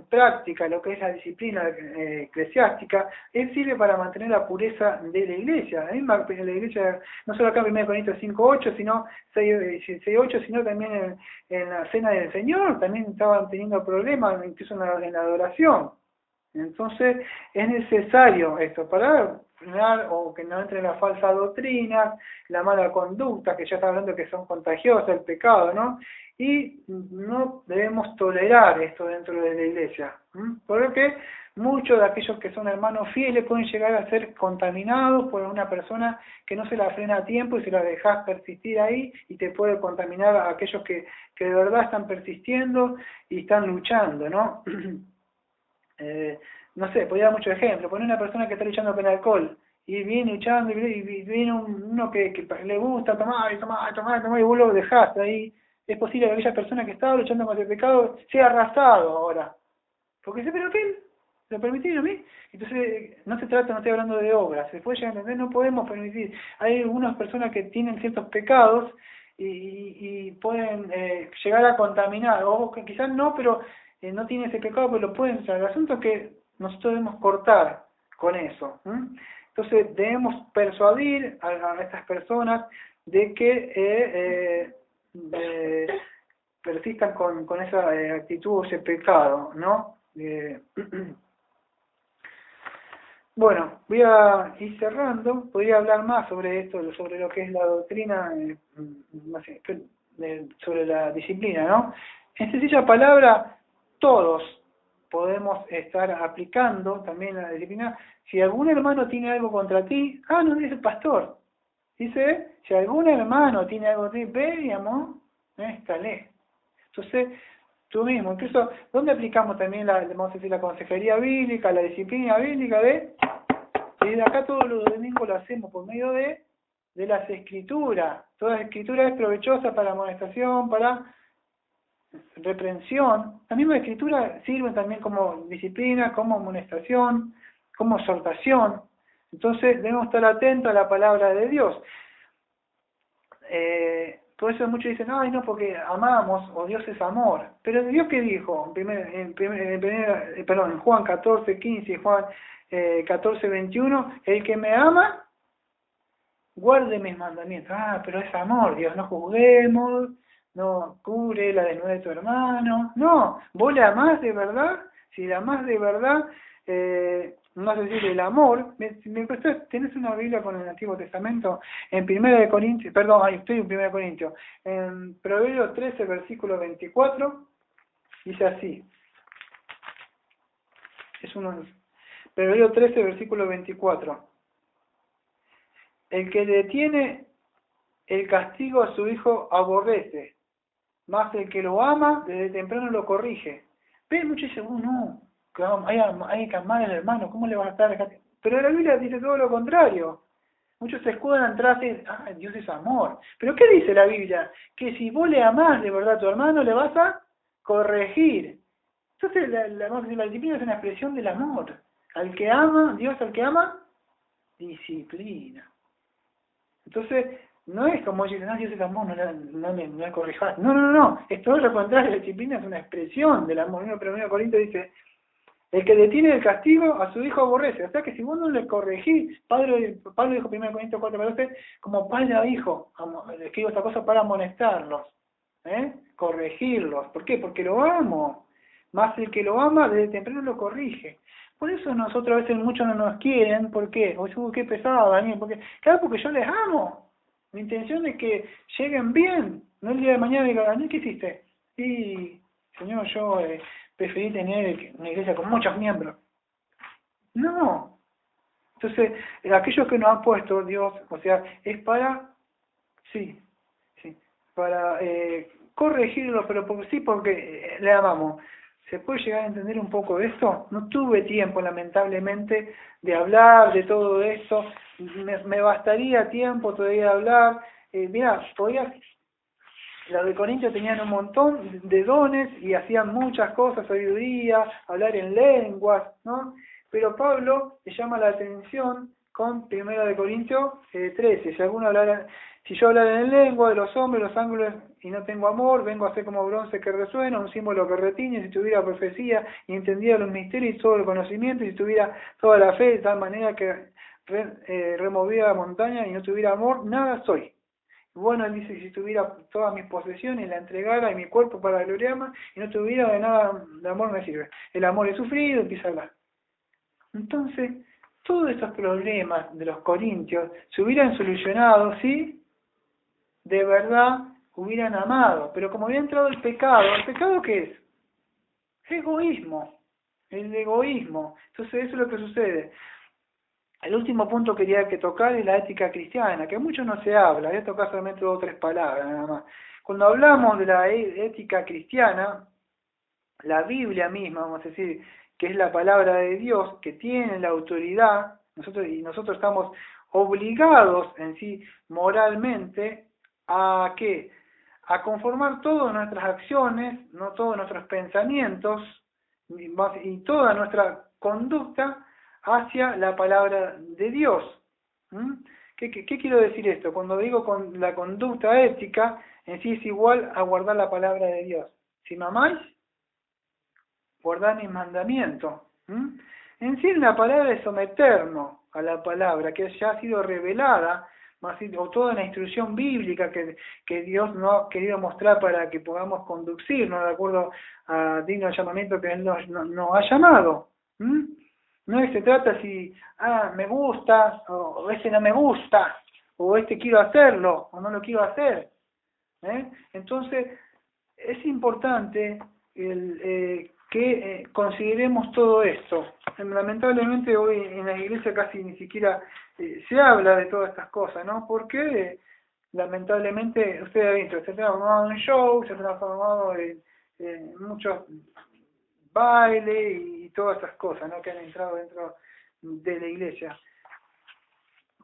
práctica lo que es la disciplina eclesiástica, sirve para mantener la pureza de la iglesia. La misma la iglesia, no solo acá en 1 Corintios 5:8, sino 6:8, sino también en la cena del Señor, también estaban teniendo problemas, incluso en la adoración. Entonces, es necesario esto para frenar o que no entre las falsas doctrinas, la mala conducta, que ya está hablando que son contagiosas, el pecado, ¿no? Y no debemos tolerar esto dentro de la iglesia, porque muchos de aquellos que son hermanos fieles pueden llegar a ser contaminados por una persona que no se la frena a tiempo y se la dejas persistir ahí y te puede contaminar a aquellos que de verdad están persistiendo y están luchando, ¿no? No sé, podría dar muchos ejemplos. Poner una persona que está luchando con el alcohol y viene luchando y viene uno que le gusta tomar y vos lo dejaste ahí. Es posible que aquella persona que estaba luchando con el pecado sea arrasado ahora. Porque dice, pero ¿qué? ¿Lo permitieron a mí? Entonces, no estoy hablando de obras. Se puede llegar a entender, no podemos permitir. Hay algunas personas que tienen ciertos pecados y pueden llegar a contaminar, o que quizás no, pero no tiene ese pecado, pero lo pueden usar. El asunto es que nosotros debemos cortar con eso. Entonces debemos persuadir a estas personas de que persistan con esa actitud, ese pecado, ¿no? Bueno, voy a ir cerrando. Podría hablar más sobre esto, sobre lo que es la doctrina, no sé, sobre la disciplina, ¿no? En sencilla palabra, todos podemos estar aplicando también la disciplina. Si algún hermano tiene algo contra ti, no es el pastor. Dice, si algún hermano tiene algo de ve y amor, méstale. Entonces, tú mismo, incluso, ¿dónde aplicamos también vamos a decir, la consejería bíblica, la disciplina bíblica y de acá todos los domingos lo hacemos por medio de las escrituras. Toda escritura es provechosa para amonestación, para reprensión. La misma escritura sirve también como disciplina, como amonestación, como exhortación. Entonces debemos estar atentos a la palabra de Dios. Por eso muchos dicen, ay no, porque amamos, o Dios es amor. Pero Dios, ¿qué dijo? En Juan 14, 15 y Juan 14, 21, el que me ama, guarde mis mandamientos. Ah, pero es amor, Dios, no juzguemos, no cubre la desnudez de tu hermano. No, vos le amás de verdad. Si le amás de verdad, no sé decir el amor. ¿Tenés una Biblia con el Antiguo Testamento? En 1 de Corintios, perdón, ahí estoy en 1 de Corintios. En Proverbios 13, versículo 24, dice así. Proverbios 13, versículo 24. El que detiene el castigo a su hijo aborrece, más el que lo ama desde temprano lo corrige. Ven, muchos dicen, no, hay que amar al hermano, ¿cómo le vas a estar acá? Pero la Biblia dice todo lo contrario. Muchos se escudan atrás y dicen, Dios es amor. Pero ¿qué dice la Biblia? Que si vos le amás de verdad a tu hermano, le vas a corregir. Entonces la disciplina es una expresión del amor. Al que ama, Dios al que ama, disciplina. Entonces, no es como dicen, Dios es amor, no me corrijas. No. Es todo lo contrario, la disciplina es una expresión del amor. Pero 1 Corintios dice, el que detiene el castigo a su hijo aborrece. O sea que si vos no le corregís, Pablo dijo 1 Corintios 4:14, como padre a hijo, escribo esta cosa para amonestarlos, corregirlos. ¿Por qué? Porque lo amo. Más el que lo ama, desde temprano lo corrige. Por eso nosotros a veces muchos no nos quieren. ¿Por qué? O qué pesado, Daniel. Porque yo les amo. Mi intención es que lleguen bien. No el día de mañana digan, Daniel, ¿qué hiciste? Y, Señor, yo preferí tener una iglesia con muchos miembros. No. Entonces, aquellos que nos han puesto Dios, o sea, es para, para corregirlo, pero porque le amamos. ¿Se puede llegar a entender un poco de esto? No tuve tiempo, lamentablemente, de hablar de todo esto. Me bastaría tiempo todavía de hablar. Los de Corintios tenían un montón de dones y hacían muchas cosas, sabiduría, hablar en lenguas, ¿no? Pero Pablo le llama la atención con 1 de Corintios 13. Si yo hablara en lengua de los hombres, los ángeles, y no tengo amor, vengo a ser como bronce que resuena, un símbolo que retiñe. Si tuviera profecía y entendiera los misterios y todo el conocimiento, y si tuviera toda la fe de tal manera que removiera la montaña y no tuviera amor, nada soy. Bueno, él dice, si tuviera todas mis posesiones, la entregara y mi cuerpo para gloriarme, y no tuviera de nada de amor me sirve. El amor es sufrido, empieza a hablar. Entonces, todos estos problemas de los corintios se hubieran solucionado si de verdad hubieran amado. Pero como había entrado ¿el pecado qué es? Egoísmo. El egoísmo. Entonces eso es lo que sucede. El último punto que quería tocar es la ética cristiana, que mucho no se habla, voy a tocar solamente 2 o 3 palabras nada más. Cuando hablamos de la ética cristiana, la Biblia misma, vamos a decir, que es la palabra de Dios, que tiene la autoridad, nosotros estamos obligados en sí moralmente a ¿qué? A conformar todas nuestras acciones, no todos nuestros pensamientos y toda nuestra conducta hacia la palabra de Dios. ¿Qué quiero decir esto? Cuando digo con la conducta ética, en sí es igual a guardar la palabra de Dios. Si me amáis, guardad mis mandamientos. En sí la palabra es someternos a la palabra que ya ha sido revelada, o toda la instrucción bíblica que Dios nos ha querido mostrar para que podamos conducirnos de acuerdo a digno llamamiento que Él nos ha llamado. No se trata si, me gusta, o este no me gusta, o este quiero hacerlo, o no lo quiero hacer. Entonces, es importante que que consideremos todo esto. Lamentablemente hoy en la iglesia casi ni siquiera se habla de todas estas cosas, ¿no? Porque lamentablemente ustedes han visto, se ha transformado en show, se ha transformado en muchos bailes y todas esas cosas, ¿no? Que han entrado dentro de la iglesia.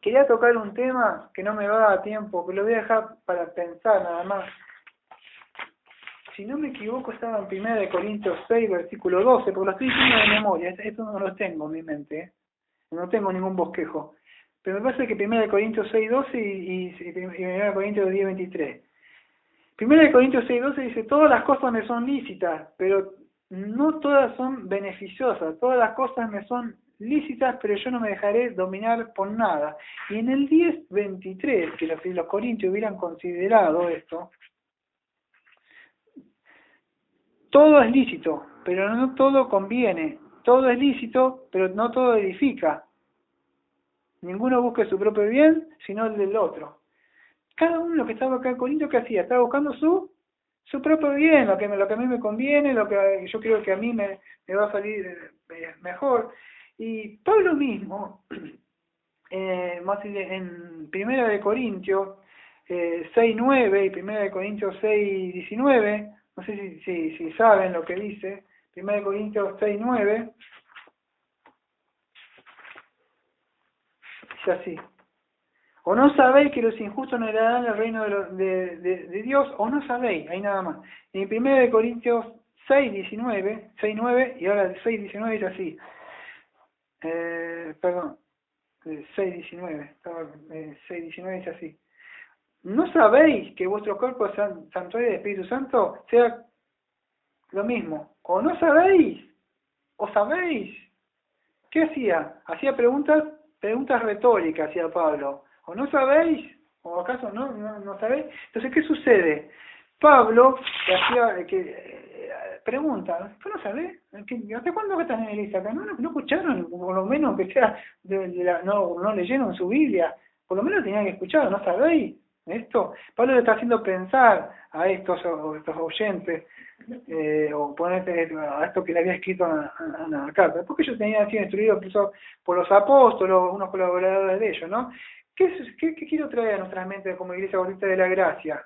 Quería tocar un tema que no me va a dar tiempo, que lo voy a dejar para pensar nada más. Si no me equivoco, estaba en 1 Corintios 6, versículo 12, porque lo estoy diciendo de memoria, esto no lo tengo en mi mente, no tengo ningún bosquejo. Pero me parece que 1 Corintios 6, 12 y 1 Corintios 10, 23. 1 Corintios 6, 12 dice, todas las cosas me son lícitas, pero no todas son beneficiosas, todas las cosas me son lícitas, pero yo no me dejaré dominar por nada. Y en el 10, 23, que los corintios hubieran considerado esto, todo es lícito, pero no todo conviene. Todo es lícito, pero no todo edifica. Ninguno busca su propio bien, sino el del otro. Cada uno, lo que estaba acá en Corinto, ¿qué hacía? Estaba buscando su propio bien, lo que a mí me conviene, lo que yo creo que a mí me va a salir mejor. Y Pablo mismo, en 1 de Corintios 6:9 y 1 de Corintios 6:19, no sé si saben lo que dice, 1 de Corintios 6:9, dice así: o no sabéis que los injustos no heredarán el reino de Dios, o no sabéis, ahí nada más. En 1 de Corintios 6:9, y ahora el 6:19 dice así, 6:19, 6:19 dice así: ¿no sabéis que vuestro cuerpo es santuario del Espíritu Santo? Sea lo mismo. ¿O no sabéis? ¿O sabéis? ¿Qué hacía? Hacía preguntas retóricas, hacía Pablo. ¿O no sabéis? ¿O acaso no sabéis? Entonces, ¿qué sucede? Pablo pregunta, ¿tú no sabés? ¿Hasta cuándo que están en la iglesia? ¿No escucharon? Por lo menos que sea, no leyeron su Biblia. Por lo menos tenían que escuchar, ¿no sabéis? Esto, Pablo le está haciendo pensar a estos oyentes, o ponerte a esto que le había escrito a la carta, porque ellos tenían sido instruidos incluso por los apóstolos, unos colaboradores de ellos, ¿no? ¿Qué quiero traer a nuestra mente como Iglesia Bautista de la Gracia?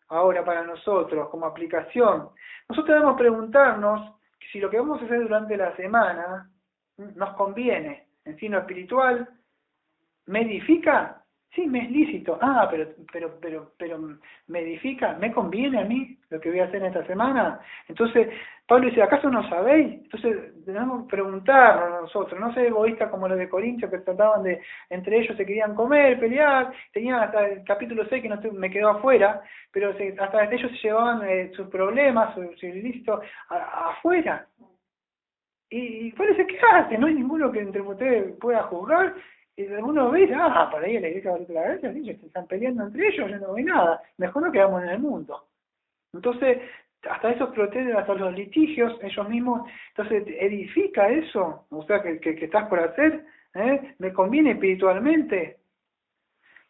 Ahora para nosotros, como aplicación. Nosotros debemos preguntarnos si lo que vamos a hacer durante la semana nos conviene en sí, lo espiritual, ¿me edifica? Sí, me es lícito. Pero ¿me edifica? ¿Me conviene a mí lo que voy a hacer en esta semana? Entonces, Pablo dice, ¿acaso no sabéis? Entonces, debemos preguntarnos nosotros, no ser egoístas como los de Corintios que trataban de, entre ellos se querían comer, pelear, tenían hasta el capítulo 6 que me quedó afuera, pero hasta ellos se llevaban sus problemas, sus ilícitos afuera. Y parece que no hay ninguno que entre ustedes pueda juzgar. Y algunos ven, para ir a la iglesia de la Gracia, sí, se están peleando entre ellos, yo no veo nada, mejor no quedamos en el mundo. Entonces, hasta esos protestos, hasta los litigios, ellos mismos, entonces, ¿edifica eso? O sea, que estás por hacer, ¿me conviene espiritualmente?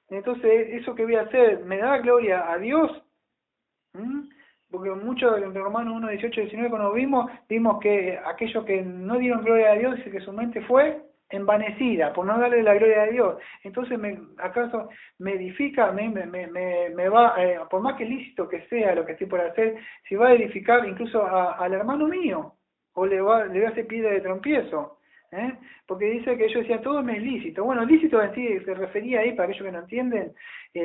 Entonces, ¿eso que voy a hacer me da gloria a Dios? Porque muchos de Romanos 1, 18, 19, cuando vimos que aquellos que no dieron gloria a Dios, dice que su mente fue envanecida por no darle la gloria a Dios. Entonces, ¿acaso me edifica? Me va, por más que lícito que sea lo que estoy por hacer, si va a edificar incluso al hermano mío, o le va a hacer piedra de trompiezo. Porque dice que ellos decían, todo me es lícito. Bueno, lícito en sí se refería ahí, para aquellos que no entienden,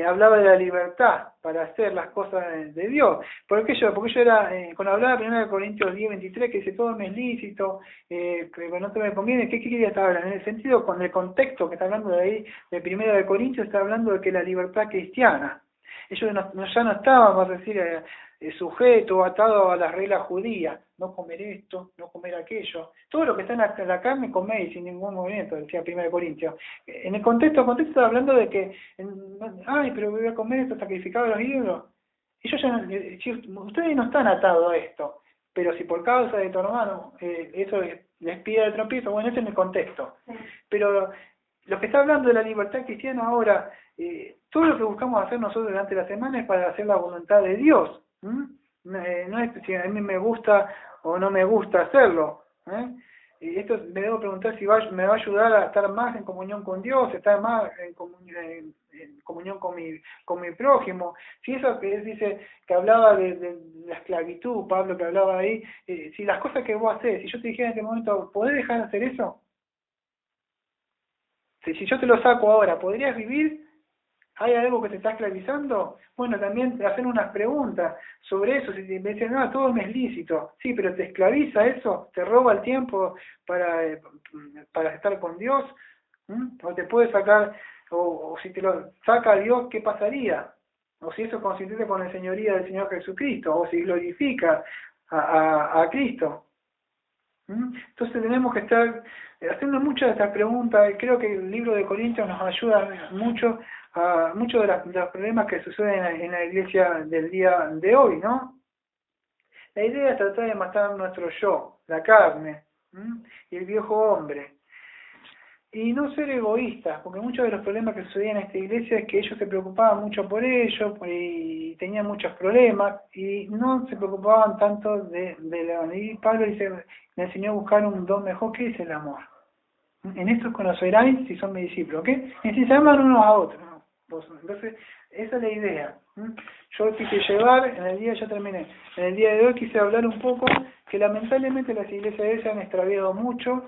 hablaba de la libertad para hacer las cosas de Dios. Porque yo era, cuando hablaba de 1 Corintios 10, 23, que dice, todo me es lícito, que no te me conviene, ¿qué quería estar hablando? En el sentido, con el contexto que está hablando de ahí, de 1 Corintios, está hablando de que la libertad cristiana. Ellos ya no estaban, vamos a decir, sujeto, atado a las reglas judías, no comer esto, no comer aquello, todo lo que está en la carne coméis sin ningún movimiento, decía 1 Corintios. En el contexto está hablando de que, pero voy a comer esto sacrificado a los ídolos. Ellos ustedes no están atados a esto, pero si por causa de tu hermano eso les pide el tropiezo, bueno, ese es el contexto. Pero lo que está hablando de la libertad cristiana ahora, todo lo que buscamos hacer nosotros durante la semana es para hacer la voluntad de Dios. No es si a mí me gusta o no me gusta hacerlo. Y esto me debo preguntar si me va a ayudar a estar más en comunión con Dios, estar más en comunión con mi prójimo. Si eso que él dice, que hablaba de la esclavitud, Pablo que hablaba ahí, si las cosas que vos hacés, si yo te dijera en este momento, ¿podés dejar de hacer eso? Si yo te lo saco ahora, ¿podrías vivir? ¿Hay algo que te está esclavizando? Bueno, también hacer unas preguntas sobre eso. Si me dicen, no, todo me es lícito. Sí, pero ¿te esclaviza eso? ¿Te roba el tiempo para estar con Dios? ¿O te puede sacar, o si te lo saca Dios, qué pasaría? O si eso consiste con la señoría del Señor Jesucristo, o si glorifica a Cristo. Entonces tenemos que estar haciendo muchas de estas preguntas, y creo que el libro de Corintios nos ayuda mucho a muchos de los problemas que suceden en la iglesia del día de hoy, ¿no? La idea es tratar de matar nuestro yo, la carne, y el viejo hombre. Y no ser egoístas, porque muchos de los problemas que sucedían en esta iglesia es que ellos se preocupaban mucho por ellos y tenían muchos problemas y no se preocupaban tanto de la... Y Pablo dice, me enseñó a buscar un don mejor, que es el amor. En esto conoceráis si son mis discípulos, ¿ok? Y si se aman unos a otros. ¿No? Entonces, esa es la idea. Yo quise llevar, ya terminé, en el día de hoy quise hablar un poco que lamentablemente las iglesias de hoy se han extraviado mucho.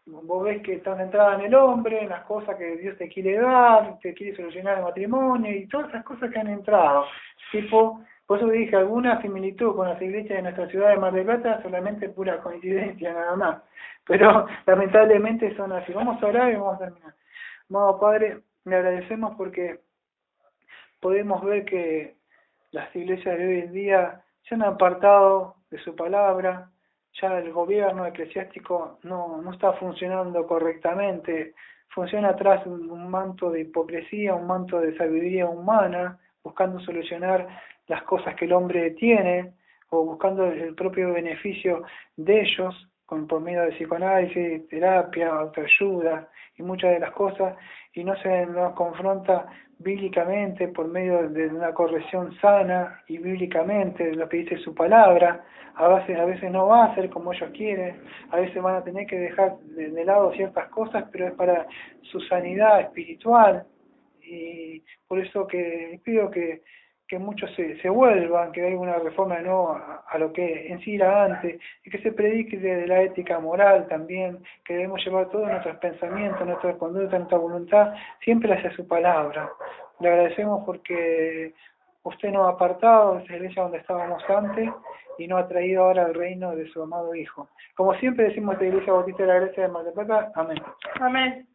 Vos ves que están centradas en el hombre, en las cosas que Dios te quiere dar, te quiere solucionar el matrimonio y todas esas cosas que han entrado. Por eso dije, alguna similitud con las iglesias de nuestra ciudad de Mar del Plata, solamente pura coincidencia nada más. Pero lamentablemente son así. Vamos a orar y vamos a terminar. Amado Padre, le agradecemos porque podemos ver que las iglesias de hoy en día se han apartado de su palabra. Ya el gobierno eclesiástico no está funcionando correctamente, funciona atrás un manto de hipocresía, un manto de sabiduría humana, buscando solucionar las cosas que el hombre tiene, o buscando el propio beneficio de ellos, por medio de psicoanálisis, terapia, autoayuda y muchas de las cosas, y no se nos confronta bíblicamente por medio de una corrección sana y bíblicamente de lo que dice su palabra. A veces no va a ser como ellos quieren, a veces van a tener que dejar de lado ciertas cosas, pero es para su sanidad espiritual, y por eso que pido que muchos se vuelvan, que haya una reforma de nuevo a lo que en sí era antes, y que se predique de la ética moral también, que debemos llevar todos nuestros pensamientos, nuestra conducta, nuestra voluntad, siempre hacia su palabra. Le agradecemos porque usted nos ha apartado de esa iglesia donde estábamos antes y nos ha traído ahora al reino de su amado Hijo. Como siempre decimos, esta iglesia bautista de la Iglesia de Mar del Plata, amén. Amén.